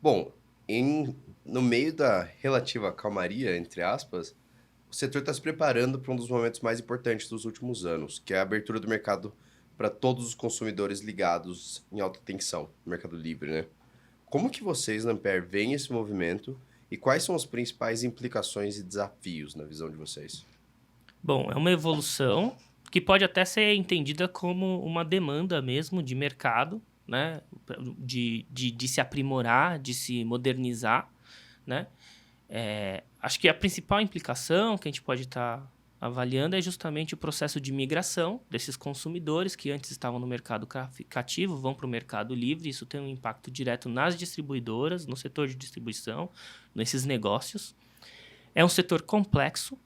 Bom, no meio da relativa calmaria, entre aspas, o setor está se preparando para um dos momentos mais importantes dos últimos anos, que é a abertura do mercado para todos os consumidores ligados em alta tensão, no Mercado Livre, né? Como que vocês, na Ampere, veem esse movimento e quais são as principais implicações e desafios na visão de vocês? Bom, é uma evolução que pode até ser entendida como uma demanda mesmo de mercado, né? De se aprimorar, de se modernizar, né? Acho que a principal implicação que a gente pode estar avaliando é justamente o processo de migração desses consumidores que antes estavam no mercado cativo, vão para o mercado livre. Isso tem um impacto direto nas distribuidoras, no setor de distribuição, nesses negócios. É um setor complexo,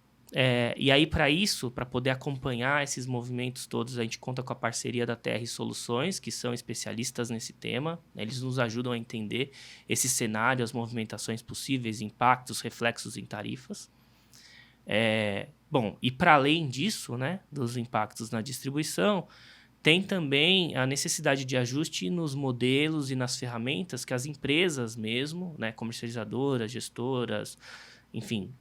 e aí para isso, para poder acompanhar esses movimentos todos, a gente conta com a parceria da TR Soluções, que são especialistas nesse tema. Eles nos ajudam a entender esse cenário, as movimentações possíveis, impactos, reflexos em tarifas. Bom, e para além disso, né, dos impactos na distribuição, tem também a necessidade de ajuste nos modelos e nas ferramentas que as empresas mesmo, né, comercializadoras, gestoras, enfim,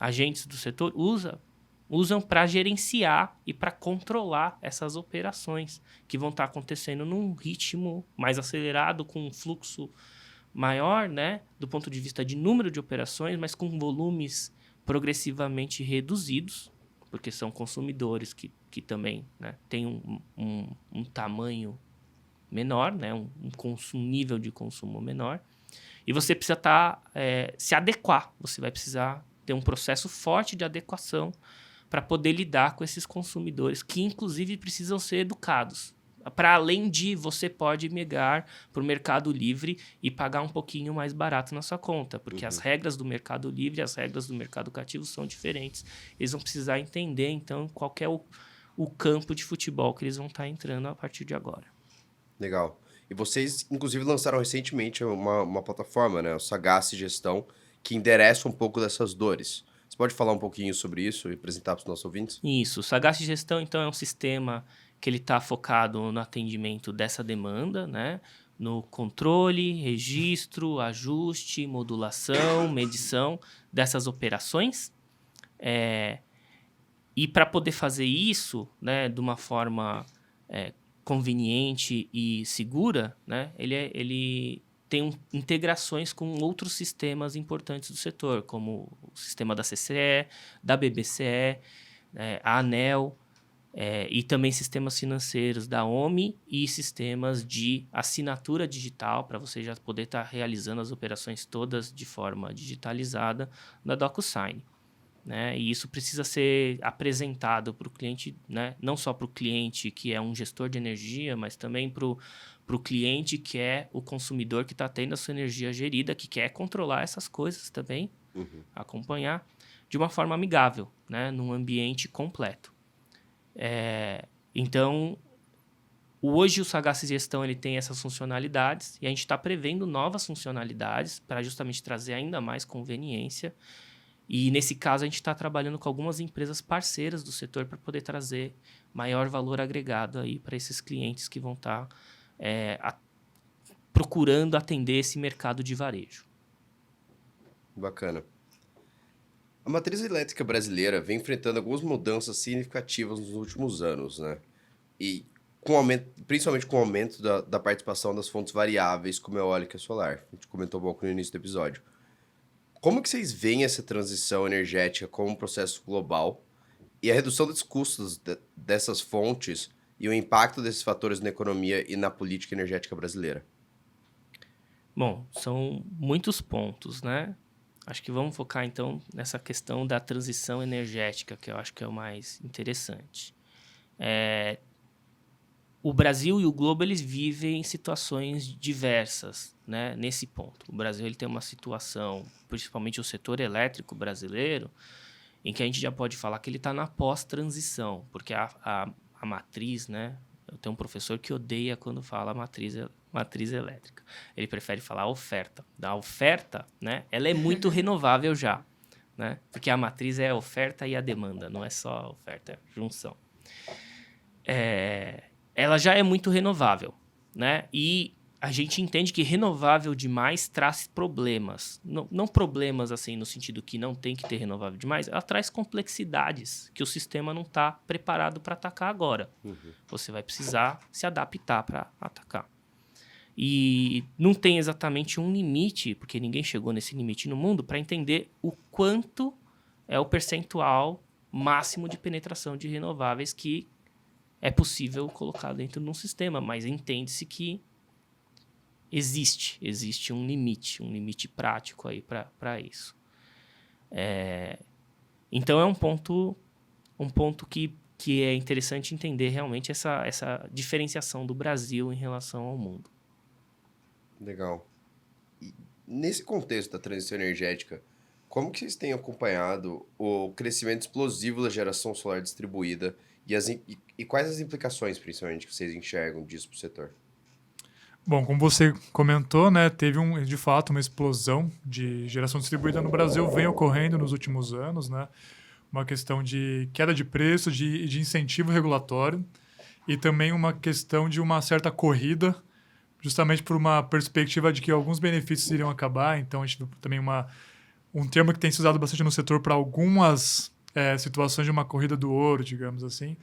agentes do setor usam para gerenciar e para controlar essas operações que vão estar acontecendo num ritmo mais acelerado, com um fluxo maior, né, do ponto de vista de número de operações, mas com volumes progressivamente reduzidos, porque são consumidores que também, né, têm um tamanho menor, né, um nível de consumo menor, e você precisa se adequar, você vai precisar ter um processo forte de adequação para poder lidar com esses consumidores, que inclusive precisam ser educados. Para além de você pode migrar para o Mercado Livre e pagar um pouquinho mais barato na sua conta, porque as regras do Mercado Livre e as regras do mercado cativo são diferentes. Eles vão precisar entender, então, qual que é o campo de futebol que eles vão estar entrando a partir de agora. Legal. E vocês, inclusive, lançaram recentemente uma plataforma, né? O Sagace Gestão, que endereça um pouco dessas dores. Você pode falar um pouquinho sobre isso e apresentar para os nossos ouvintes? Isso. O Sagace Gestão, então, é um sistema que ele está focado no atendimento dessa demanda, né? No controle, registro, ajuste, modulação, medição dessas operações. E para poder fazer isso, né, de uma forma conveniente e segura, né, ele tem integrações com outros sistemas importantes do setor, como o sistema da CCE, da BBCE, a ANEEL, e também sistemas financeiros da OMI e sistemas de assinatura digital, para você já poder estar realizando as operações todas de forma digitalizada na DocuSign. Né? E isso precisa ser apresentado para o cliente, né? Não só para o cliente que é um gestor de energia, mas também para o cliente que é o consumidor que está tendo a sua energia gerida, que quer controlar essas coisas também, acompanhar de uma forma amigável, né? Num ambiente completo. Então, hoje o Sagaz Gestão ele tem essas funcionalidades e a gente está prevendo novas funcionalidades para justamente trazer ainda mais conveniência. E, nesse caso, a gente está trabalhando com algumas empresas parceiras do setor para poder trazer maior valor agregado aí para esses clientes que vão estar procurando atender esse mercado de varejo. Bacana. A matriz elétrica brasileira vem enfrentando algumas mudanças significativas nos últimos anos, né? E principalmente com o aumento da participação das fontes variáveis, como a eólica e a solar. A gente comentou um pouco no início do episódio. Como que vocês veem essa transição energética como um processo global e a redução dos custos dessas fontes e o impacto desses fatores na economia e na política energética brasileira? Bom, são muitos pontos, né? Acho que vamos focar, então, nessa questão da transição energética, que eu acho que é o mais interessante. O Brasil e o globo, eles vivem situações diversas, né, nesse ponto. O Brasil ele tem uma situação, principalmente o setor elétrico brasileiro, em que a gente já pode falar que ele está na pós-transição, porque a matriz, né, eu tenho um professor que odeia quando fala matriz elétrica. Ele prefere falar oferta. A oferta, né, ela é muito renovável já, né, porque a matriz é a oferta e a demanda, não é só a oferta, é a junção. Ela já é muito renovável, né? E a gente entende que renovável demais traz problemas. Não problemas assim no sentido que não tem que ter renovável demais, ela traz complexidades que o sistema não está preparado para atacar agora. Você vai precisar se adaptar para atacar. E não tem exatamente um limite, porque ninguém chegou nesse limite no mundo, para entender o quanto é o percentual máximo de penetração de renováveis que é possível colocar dentro de um sistema, mas entende-se que existe um limite prático aí para isso. Então é um ponto que é interessante entender realmente essa diferenciação do Brasil em relação ao mundo. Legal. E nesse contexto da transição energética, como que vocês têm acompanhado o crescimento explosivo da geração solar distribuída e quais as implicações, principalmente, que vocês enxergam disso para o setor? Bom, como você comentou, né, teve de fato uma explosão de geração distribuída no Brasil, vem ocorrendo nos últimos anos, né, uma questão de queda de preço, de incentivo regulatório e também uma questão de uma certa corrida, justamente por uma perspectiva de que alguns benefícios iriam acabar. Então, a gente também um termo que tem se usado bastante no setor para algumas situações de uma corrida do ouro, digamos assim,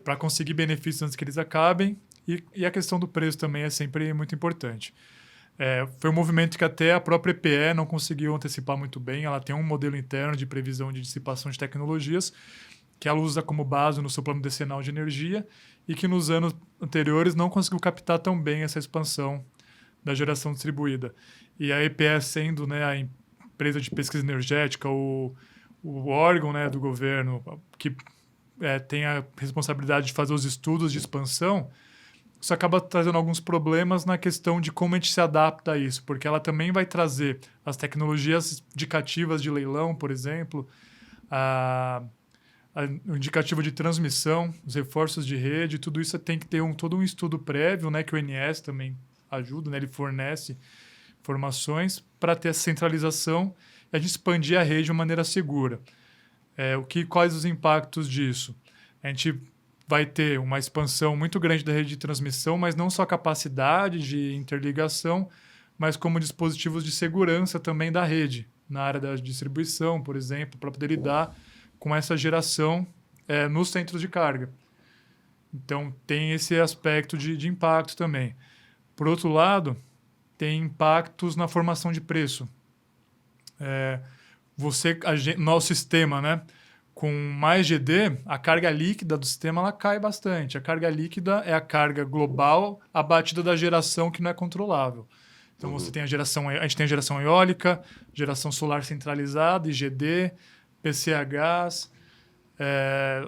para conseguir benefícios antes que eles acabem. E a questão do preço também é sempre muito importante. Foi um movimento que até a própria EPE não conseguiu antecipar muito bem. Ela tem um modelo interno de previsão de dissipação de tecnologias que ela usa como base no seu plano decenal de energia e que nos anos anteriores não conseguiu captar tão bem essa expansão da geração distribuída. E a EPE sendo, né, a empresa de pesquisa energética, o órgão, né, do governo que tem a responsabilidade de fazer os estudos de expansão, isso acaba trazendo alguns problemas na questão de como a gente se adapta a isso, porque ela também vai trazer as indicativas de leilão, por exemplo, o indicativo de transmissão, os reforços de rede, tudo isso tem que ter todo um estudo prévio, né, que o ONS também ajuda, né, ele fornece informações para ter essa centralização e a gente expandir a rede de uma maneira segura. Quais os impactos disso? A gente vai ter uma expansão muito grande da rede de transmissão, mas não só capacidade de interligação, mas como dispositivos de segurança também da rede, na área da distribuição, por exemplo, para poder lidar com essa geração nos centros de carga. Então, tem esse aspecto de impacto também. Por outro lado, tem impactos na formação de preço. Nosso sistema, né? Com mais GD, a carga líquida do sistema ela cai bastante. A carga líquida é a carga global abatida da geração que não é controlável. Então, você tem a gente tem a geração eólica, geração solar centralizada, IGD, PCHs,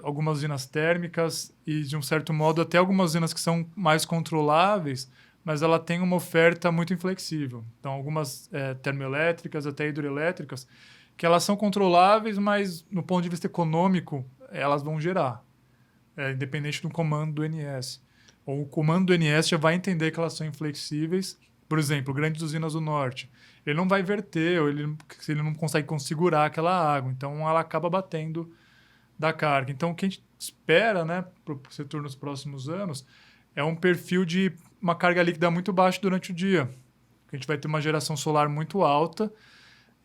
algumas usinas térmicas e, de um certo modo, até algumas usinas que são mais controláveis, mas ela tem uma oferta muito inflexível. Então, algumas termoelétricas, até hidroelétricas, que elas são controláveis, mas, no ponto de vista econômico, elas vão gerar, independente do comando do NS. Ou o comando do NS já vai entender que elas são inflexíveis. Por exemplo, grandes usinas do norte. Ele não vai verter, ou ele não consegue configurar aquela água. Então, ela acaba batendo da carga. Então, o que a gente espera, né, para o setor nos próximos anos é um perfil de uma carga líquida muito baixa durante o dia. A gente vai ter uma geração solar muito alta,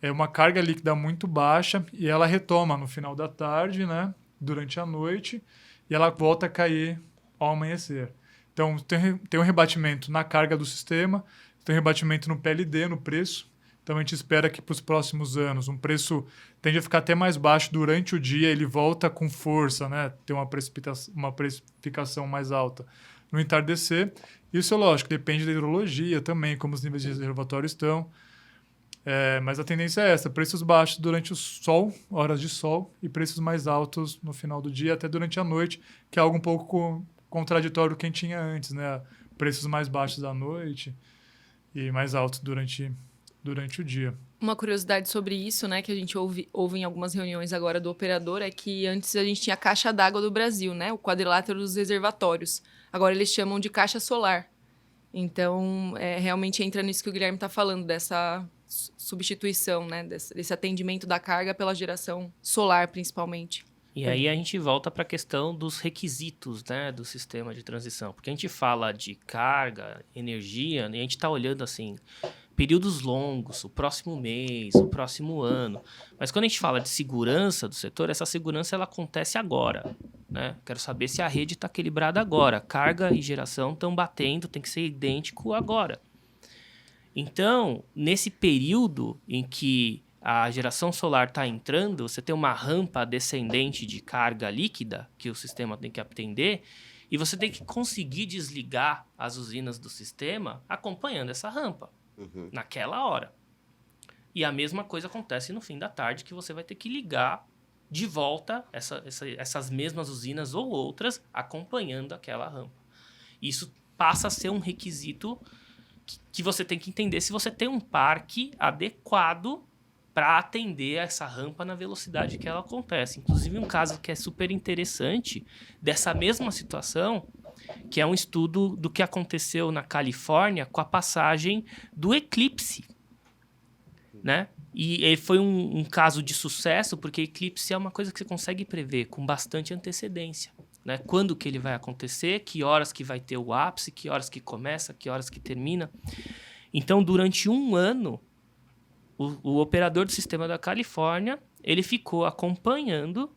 uma carga líquida muito baixa, e ela retoma no final da tarde, né, durante a noite, e ela volta a cair ao amanhecer. Então, tem um rebatimento na carga do sistema, tem um rebatimento no PLD, no preço. Então, a gente espera que para os próximos anos um preço tende a ficar até mais baixo durante o dia, ele volta com força, né? Ter uma precificação mais alta no entardecer. Isso, é lógico, depende da hidrologia também, como os níveis de reservatório estão. Mas a tendência é essa, preços baixos durante o sol, horas de sol, e preços mais altos no final do dia, até durante a noite, que é algo um pouco contraditório do que a gente tinha antes, né? Preços mais baixos à noite e mais altos durante o dia. Uma curiosidade sobre isso, né, que a gente ouve em algumas reuniões agora do operador, é que antes a gente tinha a caixa d'água do Brasil, né, o quadrilátero dos reservatórios. Agora eles chamam de caixa solar. Então, realmente entra nisso que o Guilherme está falando, dessa substituição, né, desse atendimento da carga pela geração solar, principalmente. E aí a gente volta para a questão dos requisitos, né, do sistema de transição. Porque a gente fala de carga, energia, e a gente está olhando assim, períodos longos, o próximo mês, o próximo ano. Mas quando a gente fala de segurança do setor, essa segurança ela acontece agora, né? Quero saber se a rede está equilibrada agora. Carga e geração estão batendo, tem que ser idêntico agora. Então, nesse período em que a geração solar está entrando, você tem uma rampa descendente de carga líquida que o sistema tem que atender e você tem que conseguir desligar as usinas do sistema acompanhando essa rampa, naquela hora. E a mesma coisa acontece no fim da tarde, que você vai ter que ligar de volta essas mesmas usinas ou outras acompanhando aquela rampa. Isso passa a ser um requisito que você tem que entender se você tem um parque adequado para atender essa rampa na velocidade que ela acontece. Inclusive, um caso que é super interessante dessa mesma situação, que é um estudo do que aconteceu na Califórnia com a passagem do eclipse, né? E ele foi um caso de sucesso, porque eclipse é uma coisa que você consegue prever com bastante antecedência, né? Quando que ele vai acontecer, que horas que vai ter o ápice, que horas que começa, que horas que termina. Então, durante um ano, o operador do sistema da Califórnia, ele ficou acompanhando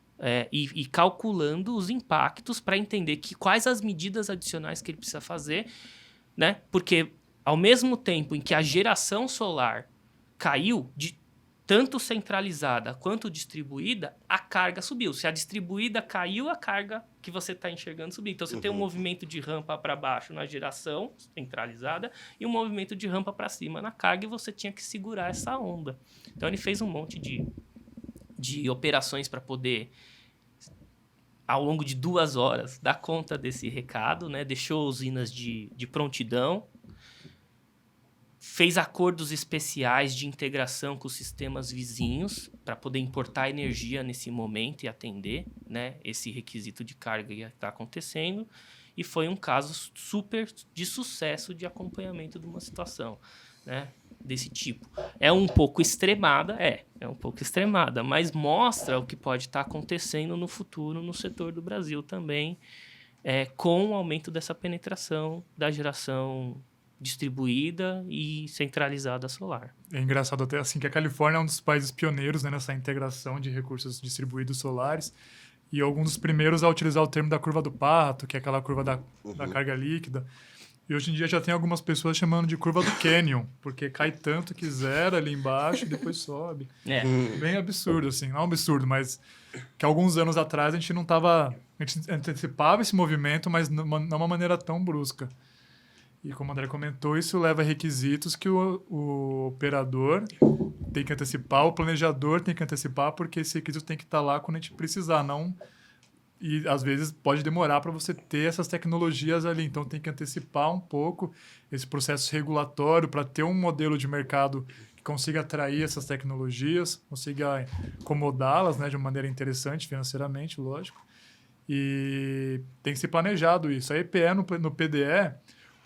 e calculando os impactos para entender quais as medidas adicionais que ele precisa fazer, né? Porque, ao mesmo tempo em que a geração solar caiu, tanto centralizada quanto distribuída, a carga subiu. Se a distribuída caiu, a carga que você está enxergando subiu. Então, você tem um movimento de rampa para baixo na geração centralizada e um movimento de rampa para cima na carga, e você tinha que segurar essa onda. Então, ele fez um monte de operações para poder, ao longo de 2 horas, dar conta desse recado, né? Deixou usinas de prontidão, fez acordos especiais de integração com os sistemas vizinhos para poder importar energia nesse momento e atender, né, esse requisito de carga que está acontecendo. E foi um caso super de sucesso de acompanhamento de uma situação, né, desse tipo. É um pouco extremada, mas mostra o que pode estar acontecendo no futuro no setor do Brasil também, com o aumento dessa penetração da geração distribuída e centralizada solar. É engraçado até assim que a Califórnia é um dos países pioneiros, né, nessa integração de recursos distribuídos solares. e alguns dos primeiros a utilizar o termo da curva do Pareto, que é aquela curva da carga líquida. E hoje em dia já tem algumas pessoas chamando de curva do Canyon, porque cai tanto que zera ali embaixo e depois sobe. Bem absurdo, assim. Não absurdo, mas que alguns anos atrás a gente não estava... A gente antecipava esse movimento, mas não uma maneira tão brusca. E como o André comentou, isso leva a requisitos que o operador tem que antecipar, o planejador tem que antecipar, porque esse requisito tem que estar lá quando a gente precisar, não... E, às vezes, pode demorar para você ter essas tecnologias ali. Então, tem que antecipar um pouco esse processo regulatório para ter um modelo de mercado que consiga atrair essas tecnologias, consiga acomodá-las, né, de uma maneira interessante financeiramente, lógico. E tem que ser planejado isso. A EPE no PDE,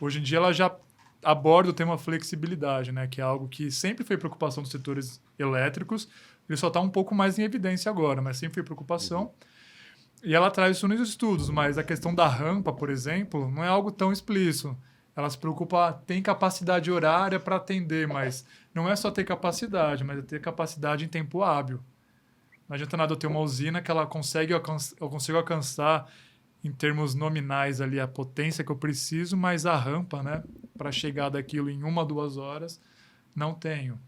hoje em dia, ela já aborda o tema flexibilidade, né, que é algo que sempre foi preocupação dos setores elétricos. Ele só está um pouco mais em evidência agora, mas sempre foi preocupação. E ela traz isso nos estudos, mas a questão da rampa, por exemplo, não é algo tão explícito. Ela se preocupa, tem capacidade horária para atender, mas não é só ter capacidade, mas é ter capacidade em tempo hábil. Não adianta nada eu ter uma usina que ela eu consigo alcançar em termos nominais ali a potência que eu preciso, mas a rampa, né, para chegar daquilo em 1 a 2 horas, não tenho.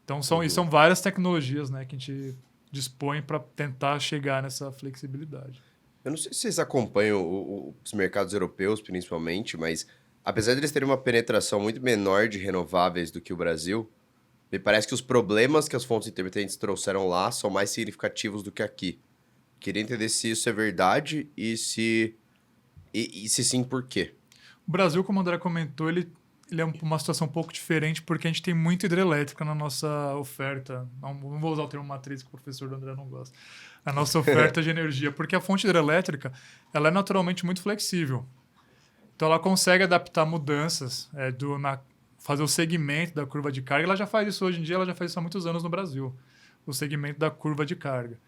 Então, são várias tecnologias, né, que a gente dispõe para tentar chegar nessa flexibilidade. Eu não sei se vocês acompanham os mercados europeus, principalmente, mas apesar de eles terem uma penetração muito menor de renováveis do que o Brasil, me parece que os problemas que as fontes intermitentes trouxeram lá são mais significativos do que aqui. Queria entender se isso é verdade e se sim, por quê. O Brasil, como o André comentou, ele é uma situação um pouco diferente porque a gente tem muita hidrelétrica na nossa oferta. Não vou usar o termo matriz que o professor do André não gosta. A nossa oferta de energia, porque a fonte hidrelétrica ela é naturalmente muito flexível. Então, ela consegue adaptar mudanças, fazer o segmento da curva de carga. Ela já faz isso hoje em dia, ela já faz isso há muitos anos no Brasil, o segmento da curva de carga.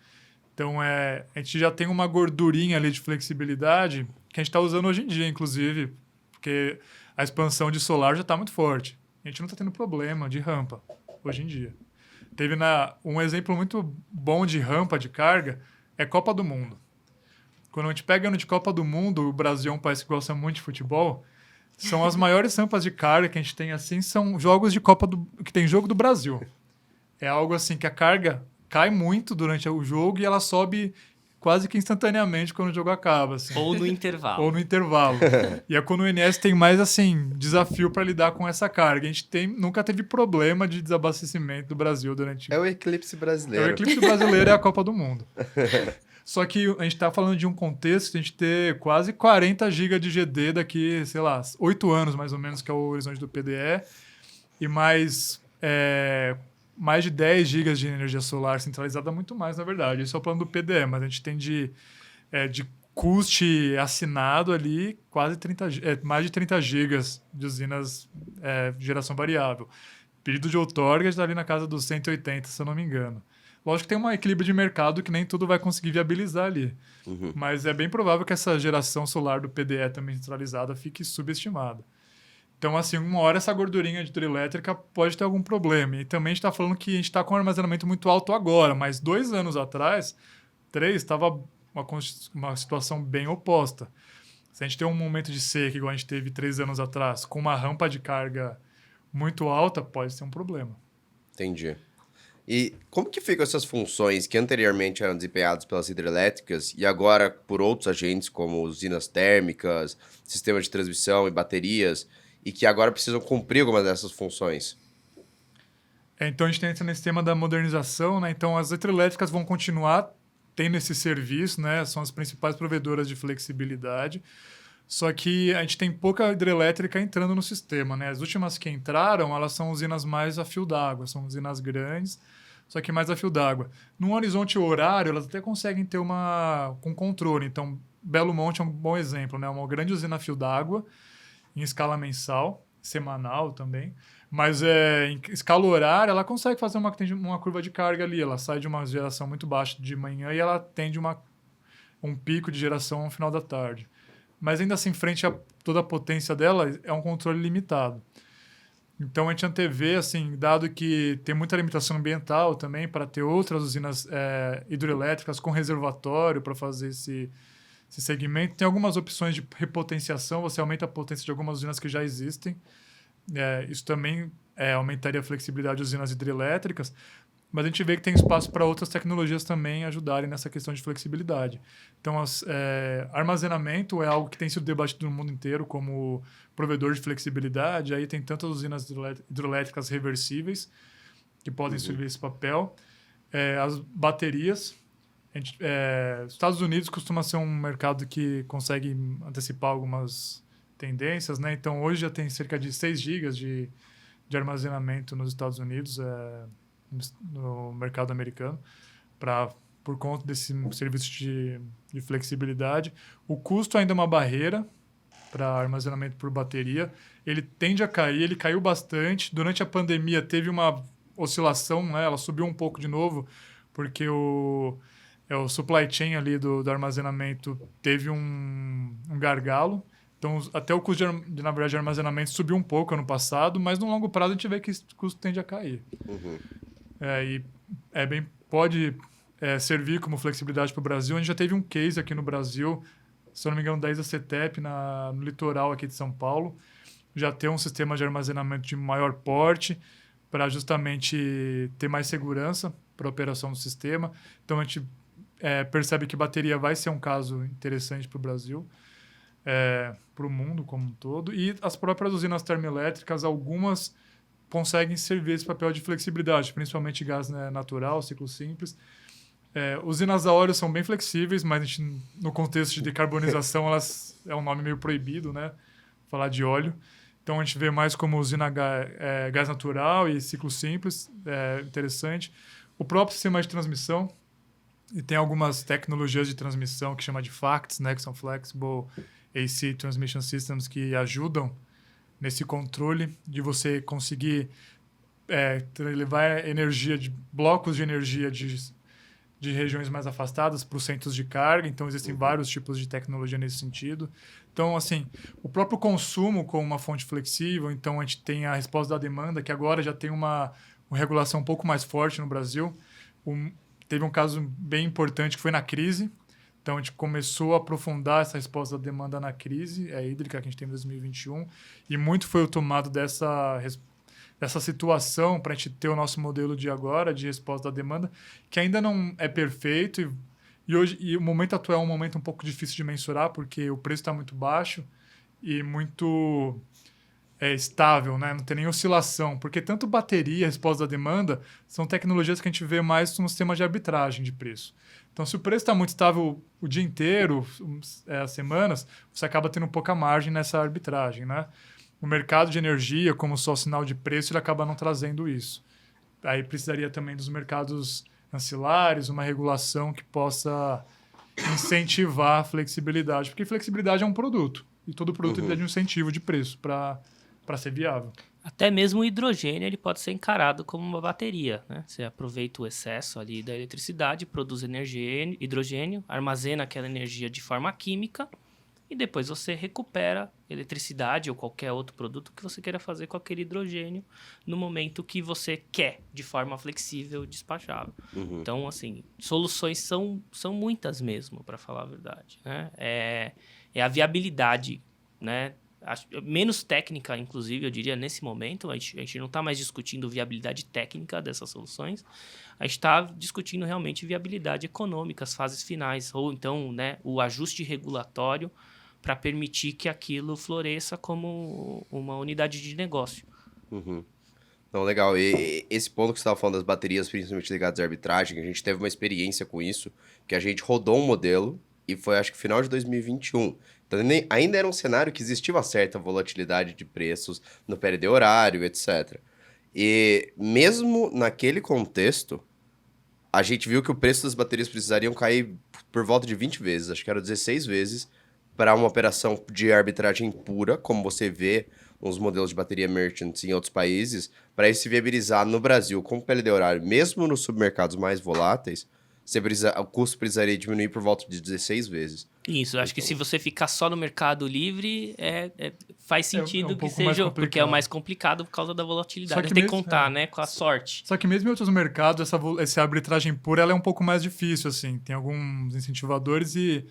Então, a gente já tem uma gordurinha ali de flexibilidade que a gente está usando hoje em dia, inclusive, porque a expansão de solar já está muito forte. A gente não está tendo problema de rampa hoje em dia. Teve um exemplo muito bom de rampa de carga é Copa do Mundo. Quando a gente pega ano de Copa do Mundo, o Brasil é um país que gosta muito de futebol, são as maiores rampas de carga que a gente tem assim, são jogos de Copa que tem jogo do Brasil. É algo assim que a carga cai muito durante o jogo e ela sobe quase que instantaneamente quando o jogo acaba. Assim. Ou no intervalo. Ou no intervalo. E é quando o INS tem mais, assim, desafio para lidar com essa carga. A gente nunca teve problema de desabastecimento do Brasil durante... É o eclipse brasileiro. O eclipse brasileiro é a Copa do Mundo. Só que a gente está falando de um contexto de a gente ter quase 40 GB de GD daqui, sei lá, 8 anos mais ou menos, que é o horizonte do PDE. E mais de 10 GB de energia solar centralizada, muito mais, na verdade. Isso é o plano do PDE, mas a gente tem de custe assinado ali quase mais de 30 GB de usinas de geração variável. Pedido de outorga está ali na casa dos 180, se eu não me engano. Lógico que tem um equilíbrio de mercado que nem tudo vai conseguir viabilizar ali. Uhum. Mas é bem provável que essa geração solar do PDE também centralizada fique subestimada. Então, assim, uma hora essa gordurinha de hidrelétrica pode ter algum problema. E também a gente está falando que a gente está com um armazenamento muito alto agora, mas 2 anos atrás, 3, estava uma situação bem oposta. Se a gente tem um momento de seca, igual a gente teve 3 anos atrás, com uma rampa de carga muito alta, pode ser um problema. Entendi. E como que ficam essas funções que anteriormente eram desempenhadas pelas hidrelétricas e agora por outros agentes, como usinas térmicas, sistemas de transmissão e baterias, e que agora precisam cumprir algumas dessas funções? Então, a gente entra nesse tema da modernização, né? Então, as hidrelétricas vão continuar tendo esse serviço, né? São as principais provedoras de flexibilidade. Só que a gente tem pouca hidrelétrica entrando no sistema, né? As últimas que entraram, elas são usinas mais a fio d'água, são usinas grandes, só que mais a fio d'água. Num horizonte horário, elas até conseguem ter com controle. Então, Belo Monte é um bom exemplo, né? Uma grande usina a fio d'água, em escala semanal também, mas em escala horária ela consegue fazer uma curva de carga ali, ela sai de uma geração muito baixa de manhã e ela atende um pico de geração no final da tarde. Mas ainda assim, frente a toda a potência dela, é um controle limitado. Então, a gente antevê, assim, dado que tem muita limitação ambiental também para ter outras usinas hidroelétricas com reservatório para fazer esse segmento, tem algumas opções de repotenciação, você aumenta a potência de algumas usinas que já existem. Isso também aumentaria a flexibilidade de usinas hidrelétricas, mas a gente vê que tem espaço para outras tecnologias também ajudarem nessa questão de flexibilidade. Então, armazenamento é algo que tem sido debatido no mundo inteiro como provedor de flexibilidade. Aí tem tantas usinas hidrelétricas reversíveis que podem servir esse papel. As baterias. Estados Unidos costuma ser um mercado que consegue antecipar algumas tendências, né? Então, hoje já tem cerca de 6 gigas de armazenamento nos Estados Unidos, no mercado americano, por conta desse serviço de flexibilidade. O custo ainda é uma barreira para armazenamento por bateria. Ele tende a cair, ele caiu bastante. Durante a pandemia teve uma oscilação, né? Ela subiu um pouco de novo, porque o supply chain ali do armazenamento teve um gargalo. Então, até o custo na verdade, de armazenamento subiu um pouco ano passado, mas no longo prazo a gente vê que esse custo tende a cair. Pode servir como flexibilidade para o Brasil. A gente já teve um case aqui no Brasil, se eu não me engano, da ISA-CETEP, no litoral aqui de São Paulo. Já tem um sistema de armazenamento de maior porte para justamente ter mais segurança para a operação do sistema. Então, a gente percebe que bateria vai ser um caso interessante para o Brasil, para o mundo como um todo. E as próprias usinas termoelétricas, algumas conseguem servir esse papel de flexibilidade, principalmente gás, né, natural, ciclo simples. Usinas a óleo são bem flexíveis, mas a gente, no contexto de decarbonização, elas é um nome meio proibido, né? Falar de óleo. Então, a gente vê mais como usina gás natural e ciclo simples, interessante. O próprio sistema de transmissão, e tem algumas tecnologias de transmissão que chama de FACTS, né, que são Flexible AC Transmission Systems, que ajudam nesse controle de você conseguir levar energia de blocos de energia de regiões mais afastadas para os centros de carga. Então, existem vários tipos de tecnologia nesse sentido. Então, assim, o próprio consumo como uma fonte flexível, então a gente tem a resposta da demanda, que agora já tem uma regulação um pouco mais forte no Brasil. Teve um caso bem importante que foi na crise. Então, a gente começou a aprofundar essa resposta da demanda na crise hídrica que a gente tem em 2021, e muito foi tomado dessa situação para a gente ter o nosso modelo de agora, de resposta da demanda, que ainda não é perfeito, e o momento atual é um momento um pouco difícil de mensurar, porque o preço está muito baixo e muito estável, né? Não tem nem oscilação, porque tanto bateria e resposta da demanda são tecnologias que a gente vê mais no sistema de arbitragem de preço. Então, se o preço está muito estável o dia inteiro, as semanas, você acaba tendo pouca margem nessa arbitragem, né? O mercado de energia, como só sinal de preço, ele acaba não trazendo isso. Aí precisaria também dos mercados ancilares, uma regulação que possa incentivar a flexibilidade, porque flexibilidade é um produto, e todo produto precisa de um incentivo de preço para ser viável. Até mesmo o hidrogênio ele pode ser encarado como uma bateria, né? Você aproveita o excesso ali da eletricidade, produz hidrogênio, armazena aquela energia de forma química e depois você recupera eletricidade ou qualquer outro produto que você queira fazer com aquele hidrogênio no momento que você quer, de forma flexível, despachável. Então, assim, soluções são muitas mesmo, para falar a verdade, né? É a viabilidade, né? Menos técnica, inclusive, eu diria, nesse momento. A gente não está mais discutindo viabilidade técnica dessas soluções. A gente está discutindo realmente viabilidade econômica, as fases finais, ou então, né, o ajuste regulatório para permitir que aquilo floresça como uma unidade de negócio. Não, legal. E esse ponto que você estava falando das baterias, principalmente ligadas à arbitragem, a gente teve uma experiência com isso, que a gente rodou um modelo e foi, acho que, final de 2021. Então, ainda era um cenário que existia uma certa volatilidade de preços no PLD horário, etc. E mesmo naquele contexto, a gente viu que o preço das baterias precisariam cair por volta de 20 vezes, acho que era 16 vezes, para uma operação de arbitragem pura, como você vê nos modelos de bateria merchant em outros países, para isso se viabilizar no Brasil com o PLD horário, mesmo nos submercados mais voláteis, o custo precisaria diminuir por volta de 16 vezes. Isso, acho que se você ficar só no Mercado Livre, faz sentido um que pouco mais seja, porque é o complicado. mais complicado por causa da volatilidade. Só que Tem que mesmo- contar, né, com a sorte. Só que mesmo em outros mercados, essa arbitragem pura ela é um pouco mais difícil, assim. Tem alguns incentivadores e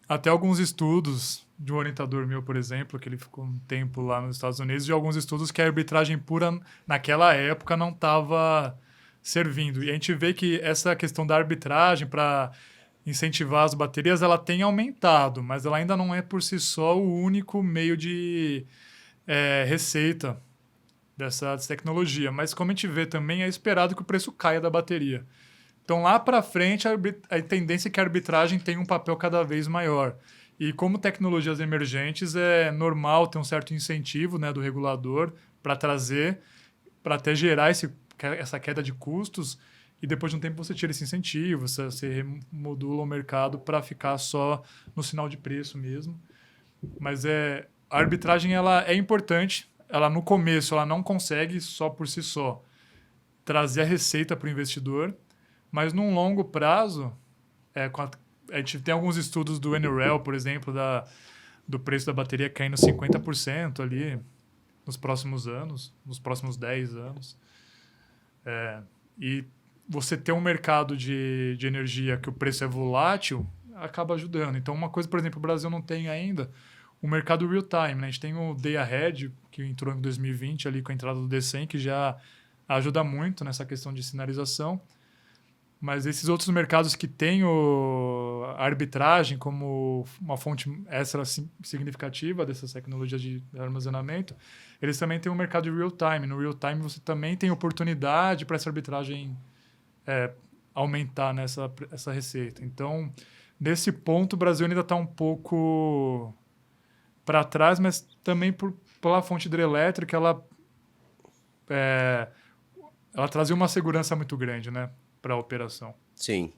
até alguns estudos de um orientador meu, por exemplo, que ele ficou um tempo lá nos Estados Unidos, e alguns estudos que a arbitragem pura, naquela época, não estava servindo. E a gente vê que essa questão da arbitragem para incentivar as baterias, ela tem aumentado, mas ela ainda não é por si só o único meio de receita dessa tecnologia. Mas como a gente vê também, é esperado que o preço caia da bateria. Então, lá para frente, a tendência é que a arbitragem tenha um papel cada vez maior. E como tecnologias emergentes, é normal ter um certo incentivo, né, do regulador para trazer, para até gerar essa queda de custos, e depois de um tempo você tira esse incentivo, você remodula o mercado para ficar só no sinal de preço mesmo. Mas a arbitragem ela é importante. Ela, no começo, ela não consegue só por si só trazer a receita para o investidor, mas num longo prazo, a gente tem alguns estudos do NREL, por exemplo, do preço da bateria caindo 50% ali nos próximos anos, nos próximos 10 anos. E você ter um mercado de energia que o preço é volátil, acaba ajudando. Então, uma coisa, por exemplo, o Brasil não tem ainda, o mercado real-time, né? A gente tem o Day Ahead, que entrou em 2020 ali com a entrada do D100, que já ajuda muito nessa questão de sinalização. Mas esses outros mercados que têm a arbitragem como uma fonte extra significativa dessas tecnologias de armazenamento, eles também têm um mercado de real-time. No real-time você também tem oportunidade para essa arbitragem aumentar essa receita. Então, nesse ponto, o Brasil ainda está um pouco para trás, mas também pela fonte hidrelétrica, ela trazia uma segurança muito grande, né, para a operação. Sim,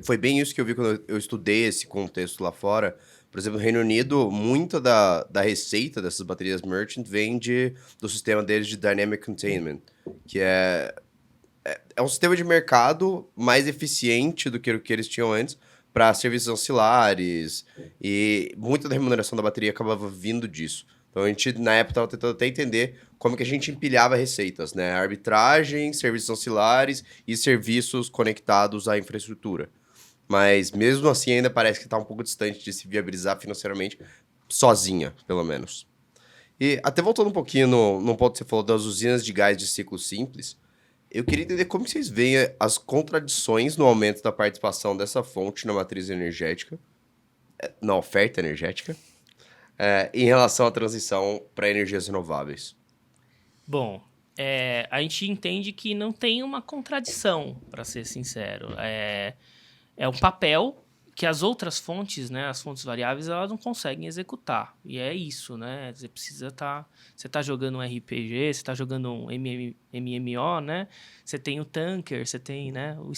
foi bem isso que eu vi quando eu estudei esse contexto lá fora. Por exemplo, no Reino Unido, muita da receita dessas baterias merchant vem do sistema deles de Dynamic Containment, que é um sistema de mercado mais eficiente do que o que eles tinham antes para serviços ancilares, e muita da remuneração da bateria acabava vindo disso. Então a gente, na época, estava tentando até entender como que a gente empilhava receitas, né? Arbitragem, serviços ancilares e serviços conectados à infraestrutura. Mas mesmo assim ainda parece que está um pouco distante de se viabilizar financeiramente sozinha, pelo menos. E até voltando um pouquinho no ponto que você falou das usinas de gás de ciclo simples, eu queria entender como vocês veem as contradições no aumento da participação dessa fonte na matriz energética, na oferta energética, em relação à transição para energias renováveis. Bom, a gente entende que não tem uma contradição, para ser sincero. É um papel que as outras fontes, né, as fontes variáveis, elas não conseguem executar. E é isso, né? Você precisa você tá jogando um RPG, você está jogando um MMO, né? Você tem o tanker, você tem, né, o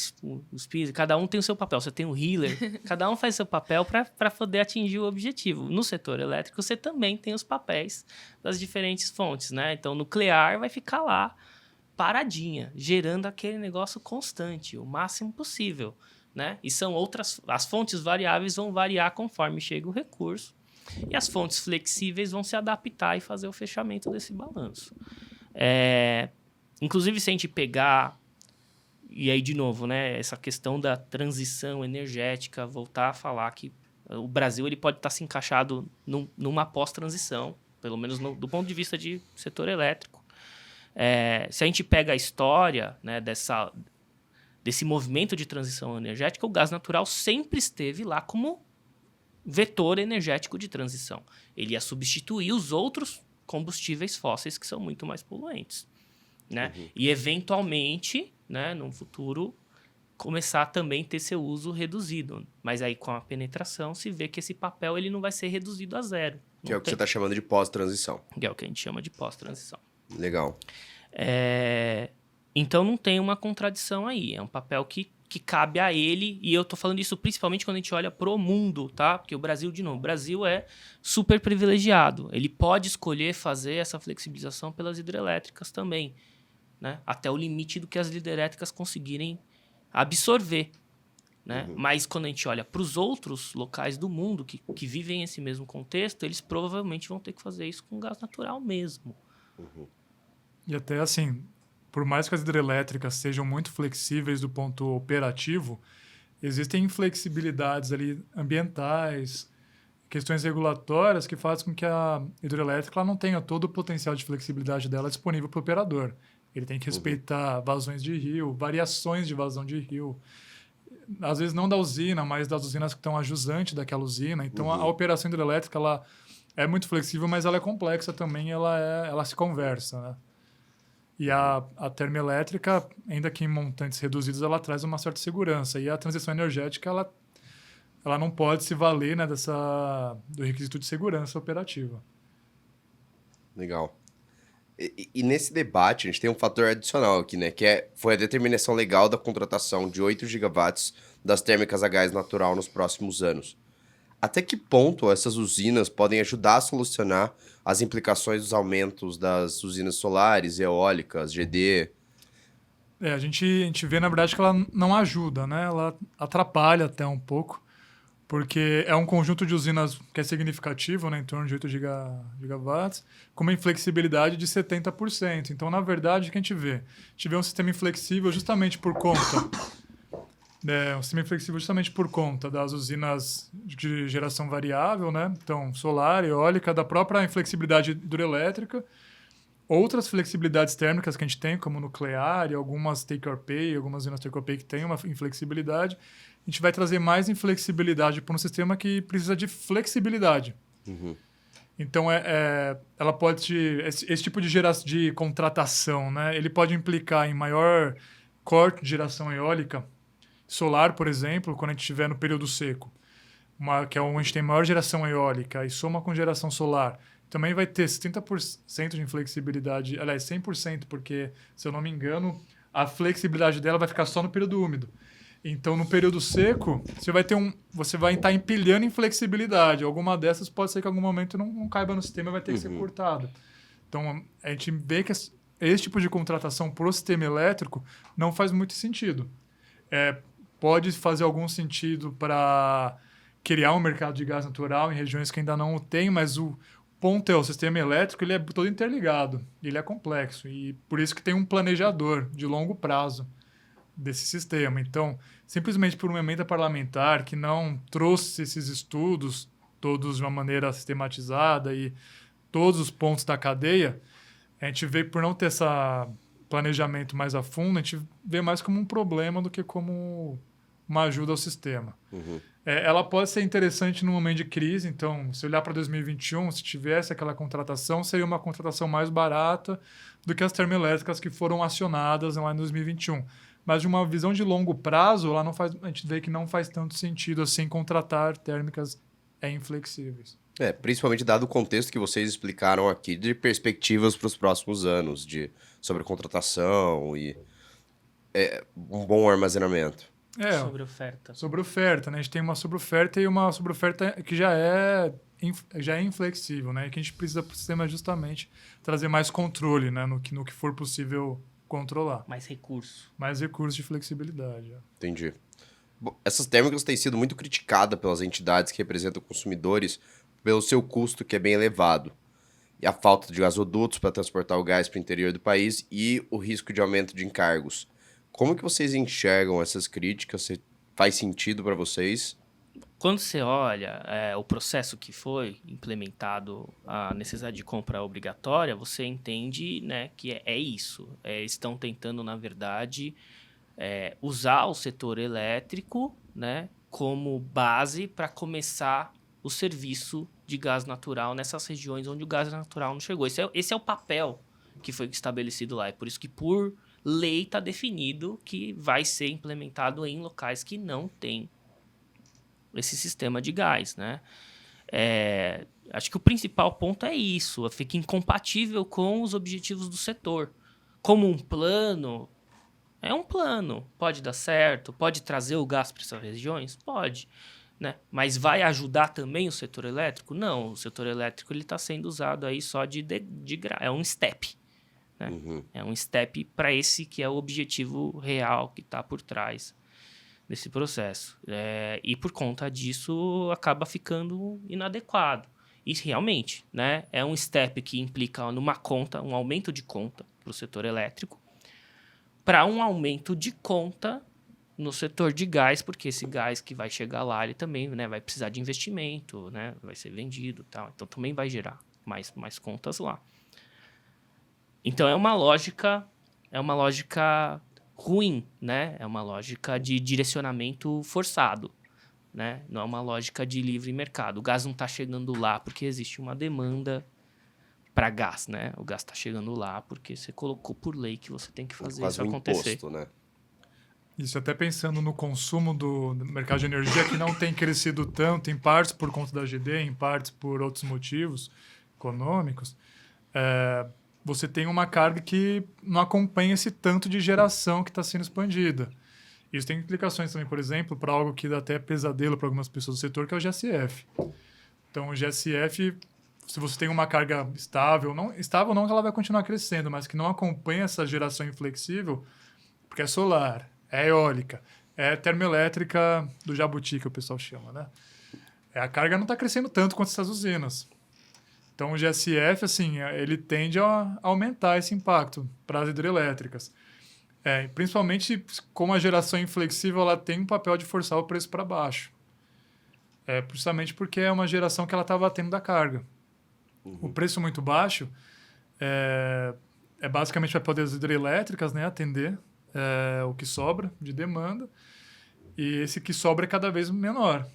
speed, cada um tem o seu papel. Você tem o healer, cada um faz seu papel para poder atingir o objetivo. No setor elétrico, você também tem os papéis das diferentes fontes, né? Então, nuclear vai ficar lá paradinha, gerando aquele negócio constante, o máximo possível, né? E são as fontes variáveis vão variar conforme chega o recurso, e as fontes flexíveis vão se adaptar e fazer o fechamento desse balanço. Inclusive, se a gente pegar, e aí de novo, né, essa questão da transição energética, voltar a falar que o Brasil ele pode estar se encaixado numa pós-transição, pelo menos do ponto de vista de setor elétrico. Se a gente pega a história, né, desse movimento de transição energética, o gás natural sempre esteve lá como vetor energético de transição. Ele ia substituir os outros combustíveis fósseis que são muito mais poluentes, né? Uhum. E, eventualmente, né, no futuro, começar a também ter seu uso reduzido. Mas aí, com a penetração, se vê que esse papel ele não vai ser reduzido a zero. Que é o que você está chamando de pós-transição. Que é o que a gente chama de pós-transição. Legal. Então, não tem uma contradição aí. É um papel que cabe a ele. E eu tô falando isso principalmente quando a gente olha pro mundo, tá? Porque o Brasil, de novo, o Brasil é super privilegiado. Ele pode escolher fazer essa flexibilização pelas hidrelétricas também, né? Até o limite do que as hidrelétricas conseguirem absorver. né? Mas quando a gente olha para os outros locais do mundo que vivem esse mesmo contexto, eles provavelmente vão ter que fazer isso com gás natural mesmo. E até assim, por mais que as hidrelétricas sejam muito flexíveis do ponto operativo, existem inflexibilidades ali ambientais, questões regulatórias que fazem com que a hidrelétrica ela não tenha todo o potencial de flexibilidade dela disponível para o operador. Ele tem que respeitar vazões de rio, variações de vazão de rio, às vezes não da usina, mas das usinas que estão adjuntantes daquela usina. Então, a operação hidrelétrica ela é muito flexível, mas ela é complexa também, ela se conversa, né? E a termoelétrica, ainda que em montantes reduzidos, ela traz uma certa segurança. E a transição energética, ela não pode se valer, né, do requisito de segurança operativa. Legal. E nesse debate, a gente tem um fator adicional aqui, né? Foi a determinação legal da contratação de 8 gigawatts das térmicas a gás natural nos próximos anos. Até que ponto essas usinas podem ajudar a solucionar as implicações dos aumentos das usinas solares, eólicas, GD? A gente vê, na verdade, que ela não ajuda, né? Ela atrapalha até um pouco, porque é um conjunto de usinas que é significativo, né? Em torno de 8 gigawatts, com uma inflexibilidade de 70%. Então, na verdade, o que a gente vê? A gente vê um sistema inflexível justamente por conta... um sistema inflexível justamente por conta das usinas de geração variável, né? Então, solar, eólica, da própria inflexibilidade hidroelétrica, outras flexibilidades térmicas que a gente tem, como nuclear e algumas take-or-pay, algumas usinas take-or-pay que têm uma inflexibilidade, a gente vai trazer mais inflexibilidade para um sistema que precisa de flexibilidade. Então, ela pode... Esse tipo de contratação, né? Ele pode implicar em maior corte de geração eólica, solar, por exemplo, quando a gente estiver no período seco, que é onde a gente tem maior geração eólica e soma com geração solar, também vai ter 70% de inflexibilidade, aliás, 100%, porque, se eu não me engano, a flexibilidade dela vai ficar só no período úmido. Então, no período seco, você vai estar empilhando inflexibilidade. Alguma dessas pode ser que em algum momento não caiba no sistema e vai ter que ser cortado. Então, a gente vê que esse tipo de contratação para o sistema elétrico não faz muito sentido. Pode fazer algum sentido para criar um mercado de gás natural em regiões que ainda não o tem, mas o ponto o sistema elétrico ele é todo interligado, ele é complexo, e por isso que tem um planejador de longo prazo desse sistema. Então, simplesmente por uma emenda parlamentar que não trouxe esses estudos todos de uma maneira sistematizada e todos os pontos da cadeia, a gente vê, por não ter esse planejamento mais a fundo, a gente vê mais como um problema do que como uma ajuda ao sistema. Ela pode ser interessante no momento de crise. Então, se olhar para 2021, se tivesse aquela contratação, seria uma contratação mais barata do que as termoelétricas que foram acionadas lá em 2021. Mas de uma visão de longo prazo, a gente vê que não faz tanto sentido assim contratar térmicas inflexíveis. Principalmente dado o contexto que vocês explicaram aqui de perspectivas para os próximos anos, sobre contratação e um bom armazenamento. Sobre oferta. Sobre oferta, né? A gente tem uma sobre-oferta e uma sobre-oferta que já é inflexível, né? E que a gente precisa para o sistema justamente trazer mais controle, né? No que for possível controlar. Mais recurso. Mais recursos de flexibilidade. Entendi. Bom, essas térmicas têm sido muito criticadas pelas entidades que representam consumidores pelo seu custo, que é bem elevado, e a falta de gasodutos para transportar o gás para o interior do país e o risco de aumento de encargos. Como que vocês enxergam essas críticas? Faz sentido para vocês? Quando você olha o processo que foi implementado, a necessidade de compra obrigatória, você entende, né, que é isso. Estão tentando, na verdade, usar o setor elétrico, né, como base para começar o serviço de gás natural nessas regiões onde o gás natural não chegou. Esse é o papel que foi estabelecido lá. É por isso que, por lei, está definido que vai ser implementado em locais que não tem esse sistema de gás, né? Acho que o principal ponto é isso. Fica incompatível com os objetivos do setor. Como um plano, é um plano. Pode dar certo, pode trazer o gás para essas regiões? Pode. Né? Mas vai ajudar também o setor elétrico? Não, o setor elétrico está sendo usado aí só é um step. Né? É um step para esse que é o objetivo real que está por trás nesse processo. E por conta disso, acaba ficando inadequado. E realmente, né, é um step que implica numa conta, um aumento de conta para o setor elétrico, para um aumento de conta no setor de gás, porque esse gás que vai chegar lá, ele também, né, vai precisar de investimento, né, vai ser vendido e tal. Então, também vai gerar mais contas lá. Então, é uma lógica ruim, né? É uma lógica de direcionamento forçado, né? Não é uma lógica de livre mercado. O gás não está chegando lá porque existe uma demanda para gás, né? O gás está chegando lá porque você colocou por lei que você tem que fazer Quase isso um acontecer. imposto, né? Isso até pensando no consumo do mercado de energia, que não tem crescido tanto, em partes por conta da GD, em partes por outros motivos econômicos, você tem uma carga que não acompanha esse tanto de geração que está sendo expandida. Isso tem implicações também, por exemplo, para algo que dá até pesadelo para algumas pessoas do setor, que é o GSF. Então, o GSF, se você tem uma carga estável não que ela vai continuar crescendo, mas que não acompanha essa geração inflexível, porque é solar, é eólica, é termoelétrica do Jabuti, que o pessoal chama, né? A carga não está crescendo tanto quanto essas usinas. Então, o GSF, assim, ele tende a aumentar esse impacto para as hidrelétricas. Principalmente como a geração inflexível ela tem um papel de forçar o preço para baixo. Justamente porque é uma geração que ela está batendo da carga. O preço muito baixo é basicamente para poder as hidrelétricas, né, atender o que sobra de demanda, e esse que sobra é cada vez menor.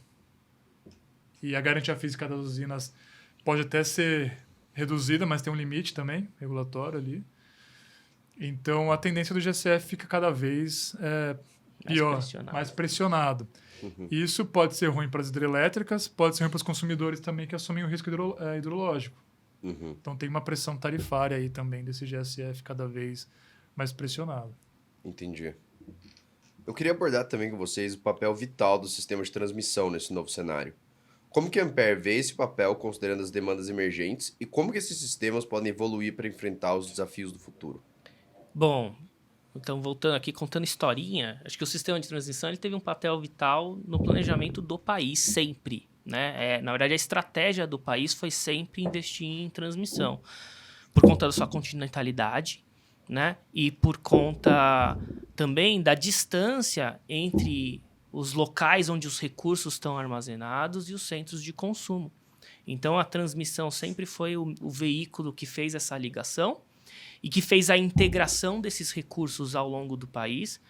E a garantia física das usinas pode até ser reduzida, mas tem um limite também, regulatório ali. Então, a tendência do GSF fica cada vez pior, mais pressionado. Isso pode ser ruim para as hidrelétricas, pode ser ruim para os consumidores também que assumem o risco hidrológico. Então, tem uma pressão tarifária aí também desse GSF cada vez mais pressionado. Entendi. Eu queria abordar também com vocês o papel vital do sistema de transmissão nesse novo cenário. Como que a Ampere vê esse papel considerando as demandas emergentes e como que esses sistemas podem evoluir para enfrentar os desafios do futuro? Bom, então voltando aqui, contando historinha, acho que o sistema de transmissão ele teve um papel vital no planejamento do país sempre, né? Na verdade, a estratégia do país foi sempre investir em transmissão, por conta da sua continentalidade, né? E por conta também da distância entre os locais onde os recursos estão armazenados e os centros de consumo. Então, a transmissão sempre foi o veículo que fez essa ligação e que fez a integração desses recursos ao longo do país,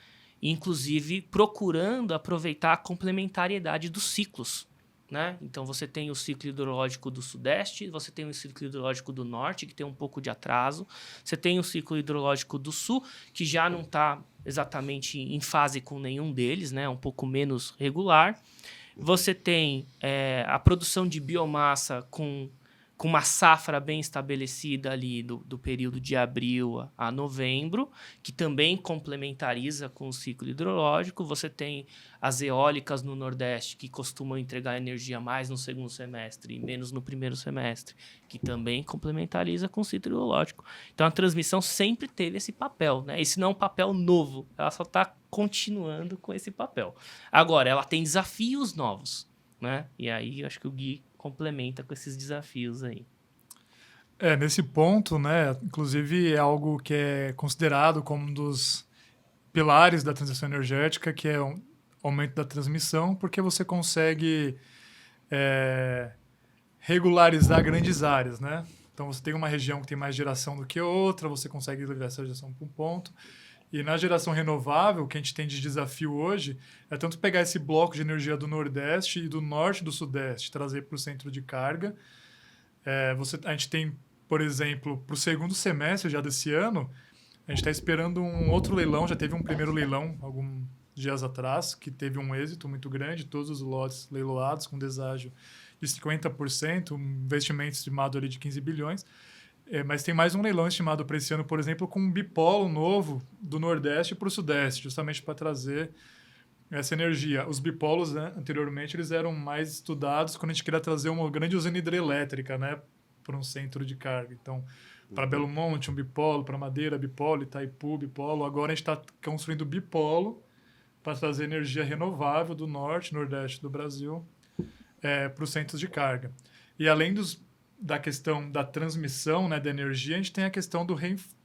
inclusive procurando aproveitar a complementariedade dos ciclos, né? Então, você tem o ciclo hidrológico do Sudeste, você tem o ciclo hidrológico do Norte, que tem um pouco de atraso, você tem o ciclo hidrológico do Sul, que já não está exatamente em fase com nenhum deles, né? Um pouco menos regular. Você tem a produção de biomassa com uma safra bem estabelecida ali do período de abril a novembro, que também complementariza com o ciclo hidrológico. Você tem as eólicas no Nordeste, que costumam entregar energia mais no segundo semestre e menos no primeiro semestre, que também complementariza com o ciclo hidrológico. Então, a transmissão sempre teve esse papel, né? Esse não é um papel novo, ela só está continuando com esse papel. Agora, ela tem desafios novos, né? E aí, eu acho que o Gui complementa com esses desafios aí. Nesse ponto, né, inclusive é algo que é considerado como um dos pilares da transição energética, que é o aumento da transmissão, porque você consegue regularizar grandes áreas, né? Então, você tem uma região que tem mais geração do que outra, você consegue levar essa geração para um ponto. E na geração renovável, o que a gente tem de desafio hoje é tanto pegar esse bloco de energia do Nordeste e do Norte e do Sudeste, trazer para o centro de carga. A gente tem, por exemplo, para o segundo semestre já desse ano, a gente está esperando um outro leilão, já teve um primeiro leilão alguns dias atrás, que teve um êxito muito grande, todos os lotes leiloados com deságio de 50%, um investimento estimado ali de 15 bilhões. Mas tem mais um leilão estimado para esse ano, por exemplo, com um bipolo novo do Nordeste para o Sudeste, justamente para trazer essa energia. Os bipolos, né, anteriormente, eles eram mais estudados quando a gente queria trazer uma grande usina hidrelétrica, né, para um centro de carga. Então, para Belo Monte, um bipolo, para Madeira, bipolo, Itaipu, bipolo. Agora a gente está construindo bipolo para trazer energia renovável do norte, nordeste do Brasil para os centros de carga. E além da questão da transmissão, né, da energia, a gente tem a questão do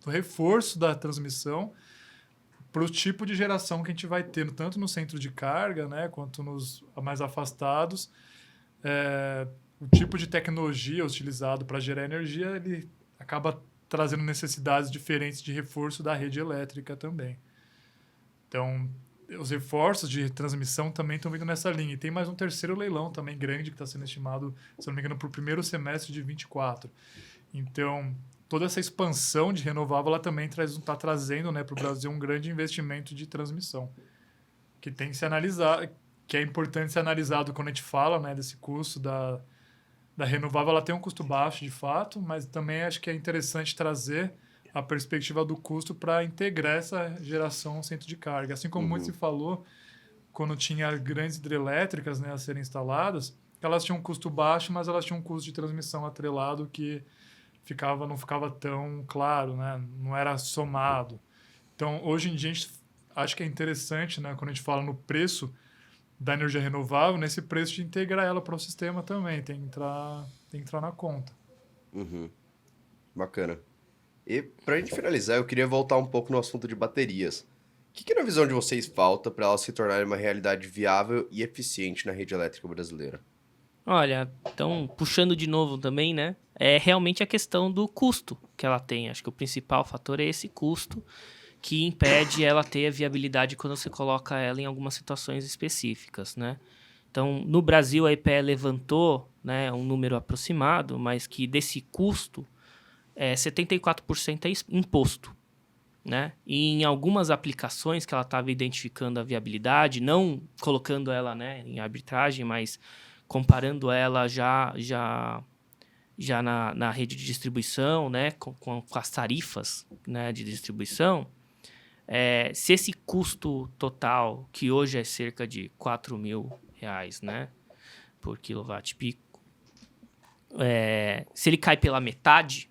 reforço da transmissão para o tipo de geração que a gente vai ter, tanto no centro de carga, né, quanto nos mais afastados. O tipo de tecnologia utilizado para gerar energia, ele acaba trazendo necessidades diferentes de reforço da rede elétrica também. Então, os reforços de transmissão também estão vindo nessa linha. E tem mais um terceiro leilão também grande que está sendo estimado, se não me engano, para o primeiro semestre de 2024. Então, toda essa expansão de renovável ela também está trazendo, né, para o Brasil um grande investimento de transmissão, que tem que ser analisado, que é importante ser analisado quando a gente fala, né, desse custo da renovável. Ela tem um custo baixo, de fato, mas também acho que é interessante trazer a perspectiva do custo para integrar essa geração centro de carga. Assim como muito se falou, quando tinha grandes hidrelétricas, né, a serem instaladas, elas tinham um custo baixo, mas elas tinham um custo de transmissão atrelado que não ficava tão claro, né, não era somado. Então, hoje em dia, a gente acho que é interessante, né, quando a gente fala no preço da energia renovável, nesse preço de integrar ela para o sistema também, tem que entrar na conta. Bacana. E para a gente finalizar, eu queria voltar um pouco no assunto de baterias. O que na visão de vocês falta para elas se tornarem uma realidade viável e eficiente na rede elétrica brasileira? Olha, então, puxando de novo também, né? É realmente a questão do custo que ela tem. Acho que o principal fator é esse custo que impede ela ter a viabilidade quando você coloca ela em algumas situações específicas, né? Então, no Brasil, a EPE levantou, né, um número aproximado, mas que desse custo, 74% é imposto, né? E em algumas aplicações que ela estava identificando a viabilidade, não colocando ela, né, em arbitragem, mas comparando ela já na rede de distribuição, né, com as tarifas, né, de distribuição, se esse custo total, que hoje é cerca de R$4.000, né, por quilowatt-pico, se ele cai pela metade,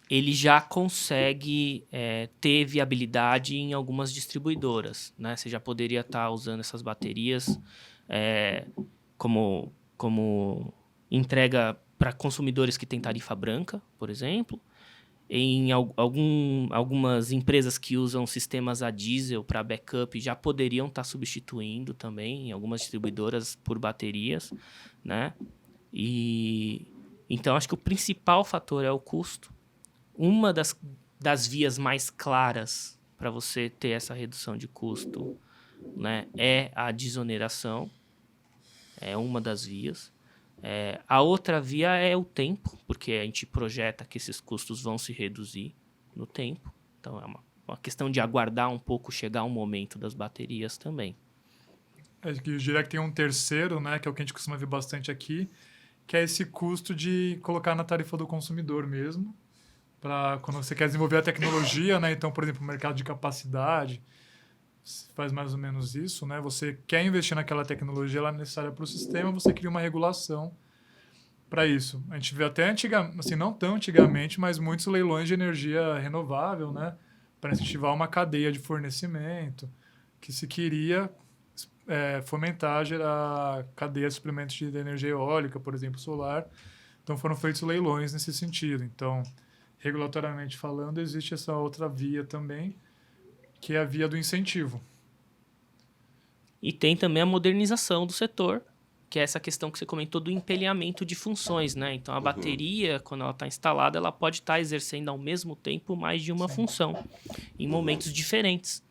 ele já consegue ter viabilidade em algumas distribuidoras, né? Você já poderia estar usando essas baterias como entrega para consumidores que têm tarifa branca, por exemplo. Em algumas empresas que usam sistemas a diesel para backup já poderiam estar substituindo também em algumas distribuidoras por baterias, né? Então, acho que o principal fator é o custo. Uma das vias mais claras para você ter essa redução de custo, né, é a desoneração. É uma das vias. A outra via é o tempo, porque a gente projeta que esses custos vão se reduzir no tempo. Então, é uma questão de aguardar um pouco chegar o momento das baterias também. Eu diria que tem um terceiro, né, que é o que a gente costuma ver bastante aqui, que é esse custo de colocar na tarifa do consumidor mesmo, para quando você quer desenvolver a tecnologia, né? Então, por exemplo, o mercado de capacidade faz mais ou menos isso, né? Você quer investir naquela tecnologia, ela é necessária para o sistema, você cria uma regulação para isso. A gente vê até assim, não tão antigamente, mas muitos leilões de energia renovável, né? Para incentivar uma cadeia de fornecimento, que se queria fomentar, gerar cadeia de suprimentos de energia eólica, por exemplo, solar. Então, foram feitos leilões nesse sentido. Então, regulatoriamente falando, existe essa outra via também, que é a via do incentivo. E tem também a modernização do setor, que é essa questão que você comentou do empilhamento de funções, né? Então, a bateria, quando ela está instalada, ela pode estar exercendo ao mesmo tempo mais de uma função, em momentos diferentes.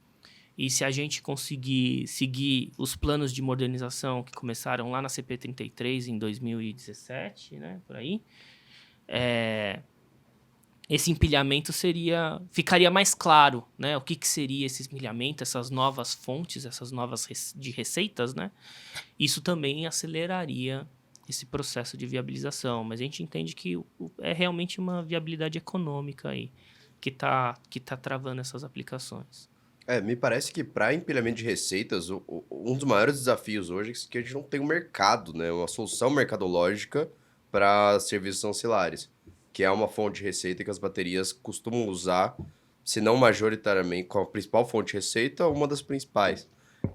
E se a gente conseguir seguir os planos de modernização que começaram lá na CP33 em 2017, né? Por aí, esse empilhamento ficaria mais claro, né? O que seria esse empilhamento, essas novas fontes, essas novas de receitas, né? Isso também aceleraria esse processo de viabilização. Mas a gente entende que é realmente uma viabilidade econômica aí que tá travando essas aplicações. Me parece que para empilhamento de receitas, um dos maiores desafios hoje é que a gente não tem um mercado, né? Uma solução mercadológica para serviços ancilares, que é uma fonte de receita que as baterias costumam usar, se não majoritariamente, como a principal fonte de receita, uma das principais.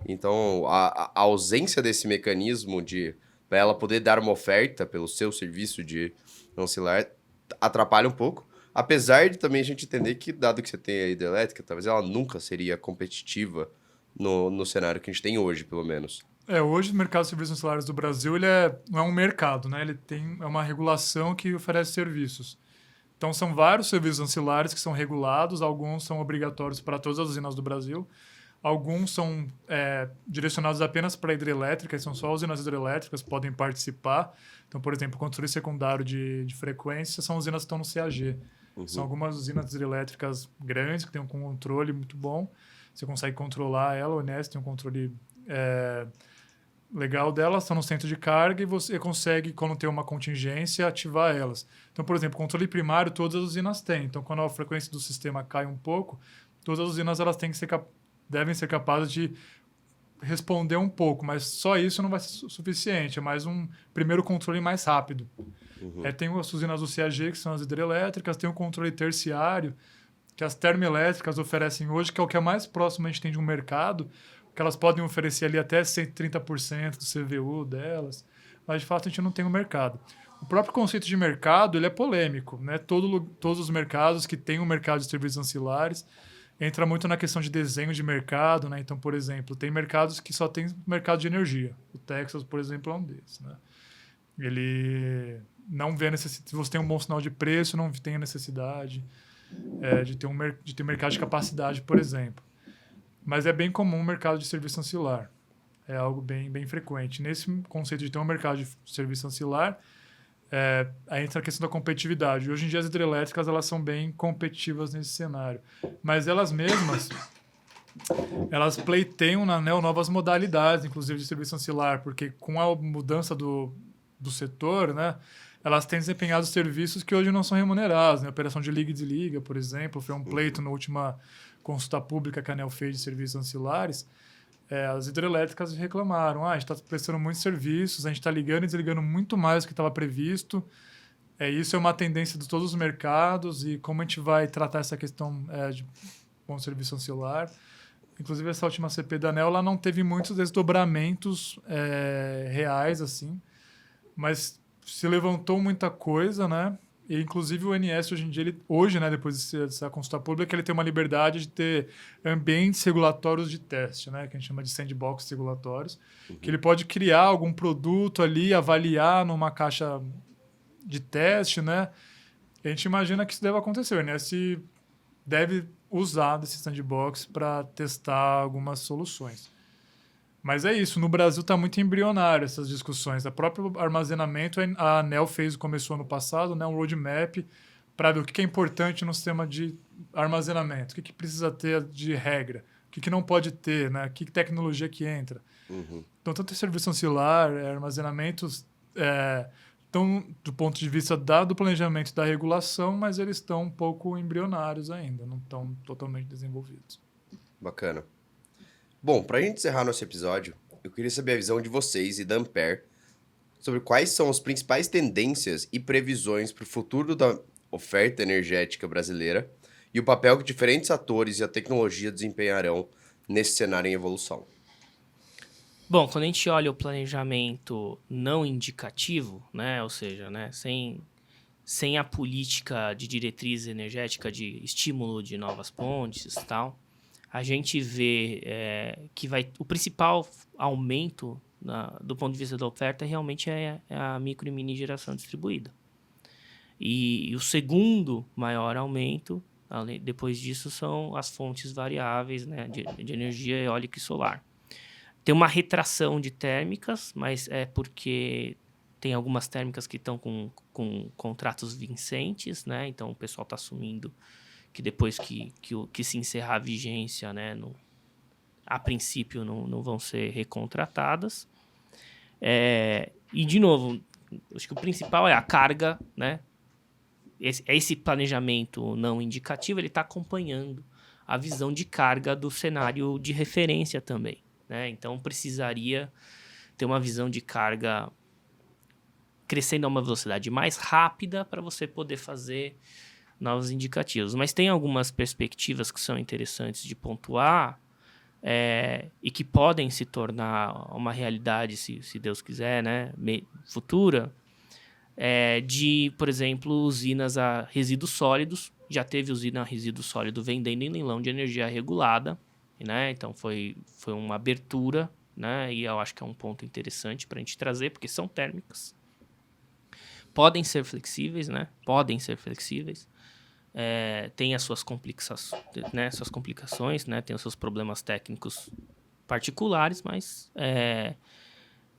Então, a ausência desse mecanismo para ela poder dar uma oferta pelo seu serviço de ancilar atrapalha um pouco. Apesar de também a gente entender que, dado que você tem a hidrelétrica, talvez ela nunca seria competitiva no cenário que a gente tem hoje, pelo menos. Hoje o mercado de serviços ancilares do Brasil não é um mercado, né? É uma regulação que oferece serviços. Então, são vários serviços ancilares que são regulados, alguns são obrigatórios para todas as usinas do Brasil, alguns são direcionados apenas para a hidrelétrica, são só usinas hidrelétricas que podem participar. Então, por exemplo, controle secundário de frequência são usinas que estão no CAG. Uhum. São algumas usinas hidrelétricas grandes que têm um controle muito bom. Você consegue controlar ela, o Enes tem um controle legal delas, estão no centro de carga e você consegue, quando tem uma contingência, ativar elas. Então, por exemplo, controle primário todas as usinas têm. Então, quando a frequência do sistema cai um pouco, todas as usinas elas devem ser capazes de responder um pouco, mas só isso não vai ser suficiente. É mais um primeiro controle mais rápido. Uhum. Tem as usinas do CAG, que são as hidrelétricas, tem o controle terciário, que as termoelétricas oferecem hoje, que é o que é mais próximo a gente tem de um mercado, que elas podem oferecer ali até 130% do CVU delas, mas de fato a gente não tem um mercado. O próprio conceito de mercado ele é polêmico, né? Todos os mercados que têm um mercado de serviços ancilares entra muito na questão de desenho de mercado, né? Então, por exemplo, tem mercados que só tem mercado de energia. O Texas, por exemplo, é um desses, né? Ele não vê necessidade. Se você tem um bom sinal de preço, não tem a necessidade de ter mercado de capacidade, por exemplo. Mas é bem comum o mercado de serviço ancilar. É algo bem, bem frequente. Nesse conceito de ter um mercado de serviço ancilar, aí entra a questão da competitividade. Hoje em dia as hidrelétricas elas são bem competitivas nesse cenário. Mas elas mesmas, elas pleiteiam na ANEEL novas modalidades, inclusive de serviço ancilar, porque com a mudança do setor, né, elas têm desempenhado serviços que hoje não são remunerados. Né? A operação de liga e desliga, por exemplo, foi um pleito na última consulta pública que a ANEEL fez de serviços ancilares. As hidrelétricas reclamaram, a gente está prestando muitos serviços, a gente está ligando e desligando muito mais do que estava previsto. Isso é uma tendência de todos os mercados e como a gente vai tratar essa questão de bom serviço ancilar. Inclusive, essa última CP da ANEEL ela não teve muitos desdobramentos reais, assim, mas se levantou muita coisa, né? E, inclusive, o INS, hoje em dia, né, depois dessa consulta pública, ele tem uma liberdade de ter ambientes regulatórios de teste, né, que a gente chama de sandbox regulatórios, que ele pode criar algum produto ali, avaliar numa caixa de teste, né? E a gente imagina que isso deve acontecer. O INS deve usar desse sandbox para testar algumas soluções. Mas é isso, no Brasil está muito embrionário essas discussões. O próprio armazenamento, a ANEEL começou ano passado, né, um roadmap para ver o que é importante no sistema de armazenamento, o que precisa ter de regra, o que não pode ter, né, que tecnologia que entra. Uhum. Então, tanto o serviço ancilar, armazenamentos, estão do ponto de vista do planejamento da regulação, mas eles estão um pouco embrionários ainda, não estão totalmente desenvolvidos. Bacana. Bom, para a gente encerrar nosso episódio, eu queria saber a visão de vocês e da Ampere sobre quais são as principais tendências e previsões para o futuro da oferta energética brasileira e o papel que diferentes atores e a tecnologia desempenharão nesse cenário em evolução. Bom, quando a gente olha o planejamento não indicativo, né, ou seja, né, sem a política de diretriz energética de estímulo de novas pontes e tal, a gente vê que o principal aumento do ponto de vista da oferta realmente é a micro e mini geração distribuída. E o segundo maior aumento, depois disso, são as fontes variáveis, né, de energia eólica e solar. Tem uma retração de térmicas, mas é porque tem algumas térmicas que estão com contratos vincentes, né? Então o pessoal está assumindo que depois que se encerrar a vigência, né, a princípio não vão ser recontratadas. E, de novo, acho que o principal é a carga, né? Esse planejamento não indicativo, ele está acompanhando a visão de carga do cenário de referência também, né? Então, precisaria ter uma visão de carga crescendo a uma velocidade mais rápida para você poder fazer novos indicativos. Mas tem algumas perspectivas que são interessantes de pontuar, e que podem se tornar uma realidade, se Deus quiser, né, futura, de, por exemplo, usinas a resíduos sólidos. Já teve usina a resíduo sólido vendendo em leilão de energia regulada, né? Então foi uma abertura, né? E eu acho que é um ponto interessante para a gente trazer, porque são térmicas. Podem ser flexíveis, né? Podem ser flexíveis. Tem as suas complicações, né? Tem os seus problemas técnicos particulares, mas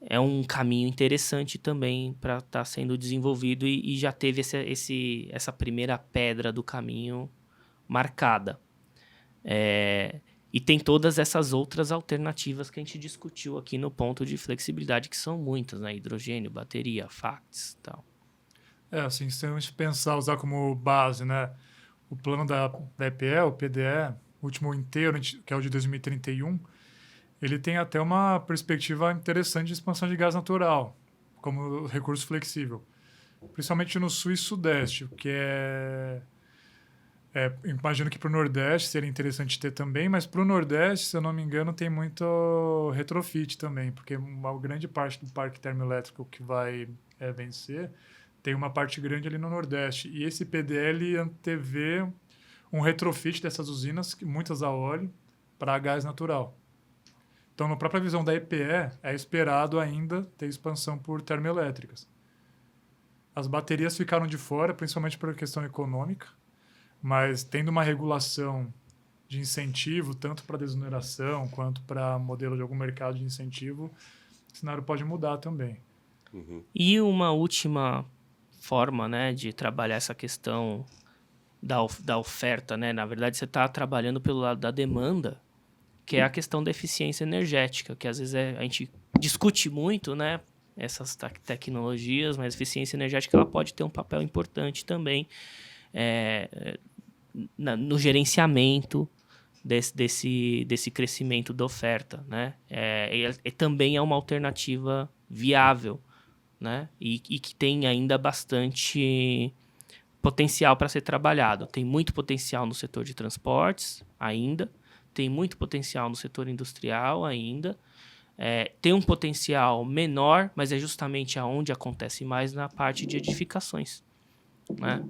é um caminho interessante também para estar sendo desenvolvido e já teve essa primeira pedra do caminho marcada. E tem todas essas outras alternativas que a gente discutiu aqui no ponto de flexibilidade, que são muitas, né? Hidrogênio, bateria, FACTS e tal. Assim, se a gente pensar, usar como base, né, o plano da EPE, o PDE, o último inteiro, que é o de 2031, ele tem até uma perspectiva interessante de expansão de gás natural, como recurso flexível. Principalmente no sul e sudeste, que imagino que para o Nordeste seria interessante ter também, mas para o Nordeste, se eu não me engano, tem muito retrofit também, porque uma grande parte do parque termoelétrico que vai vencer tem uma parte grande ali no Nordeste. E esse PDL antevê um retrofit dessas usinas, muitas a óleo, para gás natural. Então, na própria visão da EPE, é esperado ainda ter expansão por termoelétricas. As baterias ficaram de fora, principalmente por questão econômica, mas tendo uma regulação de incentivo, tanto para desoneração quanto para modelo de algum mercado de incentivo, o cenário pode mudar também. Uhum. E uma última forma, né, de trabalhar essa questão da oferta, né? Na verdade, você está trabalhando pelo lado da demanda, que é a questão da eficiência energética, que às vezes a gente discute muito, né, essas tecnologias, mas a eficiência energética ela pode ter um papel importante também no gerenciamento desse crescimento da oferta, né? Também é uma alternativa viável, né? E que tem ainda bastante potencial para ser trabalhado. Tem muito potencial no setor de transportes ainda, tem muito potencial no setor industrial ainda, tem um potencial menor, mas é justamente aonde acontece mais na parte de edificações, né?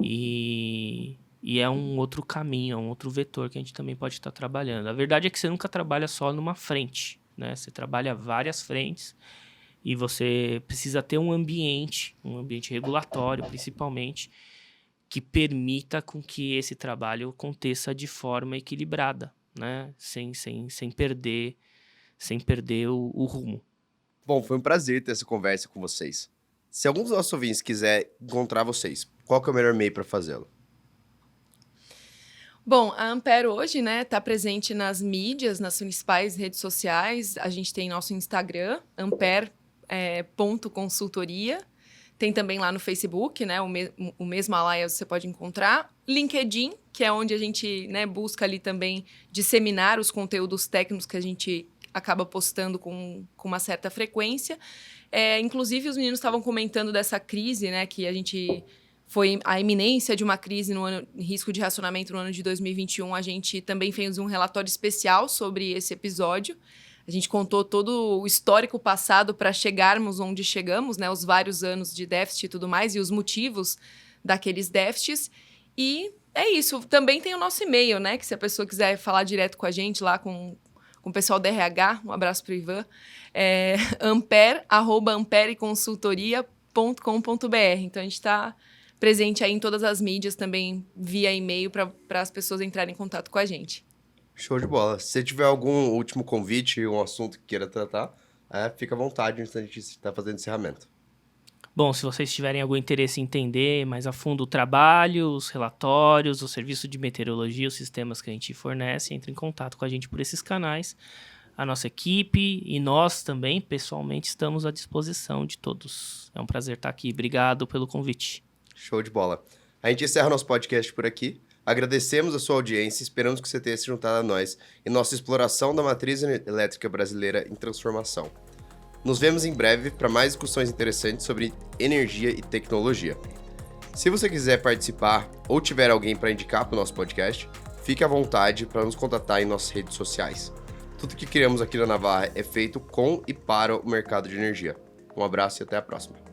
E é um outro caminho, é um outro vetor que a gente também pode estar trabalhando. A verdade é que você nunca trabalha só numa frente, né? Você trabalha várias frentes e você precisa ter um ambiente regulatório, principalmente, que permita com que esse trabalho aconteça de forma equilibrada, né? Sem perder o rumo. Bom, foi um prazer ter essa conversa com vocês. Se algum dos nossos ouvintes quiser encontrar vocês, qual que é o melhor meio para fazê-lo? Bom, a Ampere hoje, né, está presente nas mídias, nas principais redes sociais. A gente tem nosso Instagram, ampere.consultoria. Tem também lá no Facebook, né, o mesmo Alliance você pode encontrar. LinkedIn, que é onde a gente, né, busca ali também disseminar os conteúdos técnicos que a gente acaba postando com uma certa frequência. Inclusive, os meninos estavam comentando dessa crise, né, que a gente... Foi a iminência de uma crise no risco de racionamento no ano de 2021. A gente também fez um relatório especial sobre esse episódio. A gente contou todo o histórico passado para chegarmos onde chegamos, né? Os vários anos de déficit e tudo mais, e os motivos daqueles déficits. E é isso. Também tem o nosso e-mail, né? Que se a pessoa quiser falar direto com a gente lá, com o pessoal da RH, um abraço para o Ivan, ampereconsultoria.com.br. Então, a gente está presente aí em todas as mídias também via e-mail para as pessoas entrarem em contato com a gente. Show de bola. Se tiver algum último convite, um assunto que queira tratar, fica à vontade antes da gente estar fazendo encerramento. Bom, se vocês tiverem algum interesse em entender mais a fundo o trabalho, os relatórios, o serviço de meteorologia, os sistemas que a gente fornece, entre em contato com a gente por esses canais. A nossa equipe e nós também, pessoalmente, estamos à disposição de todos. É um prazer estar aqui. Obrigado pelo convite. Show de bola. A gente encerra nosso podcast por aqui. Agradecemos a sua audiência e esperamos que você tenha se juntado a nós em nossa exploração da matriz elétrica brasileira em transformação. Nos vemos em breve para mais discussões interessantes sobre energia e tecnologia. Se você quiser participar ou tiver alguém para indicar para o nosso podcast, fique à vontade para nos contatar em nossas redes sociais. Tudo que criamos aqui na Navarra é feito com e para o mercado de energia. Um abraço e até a próxima.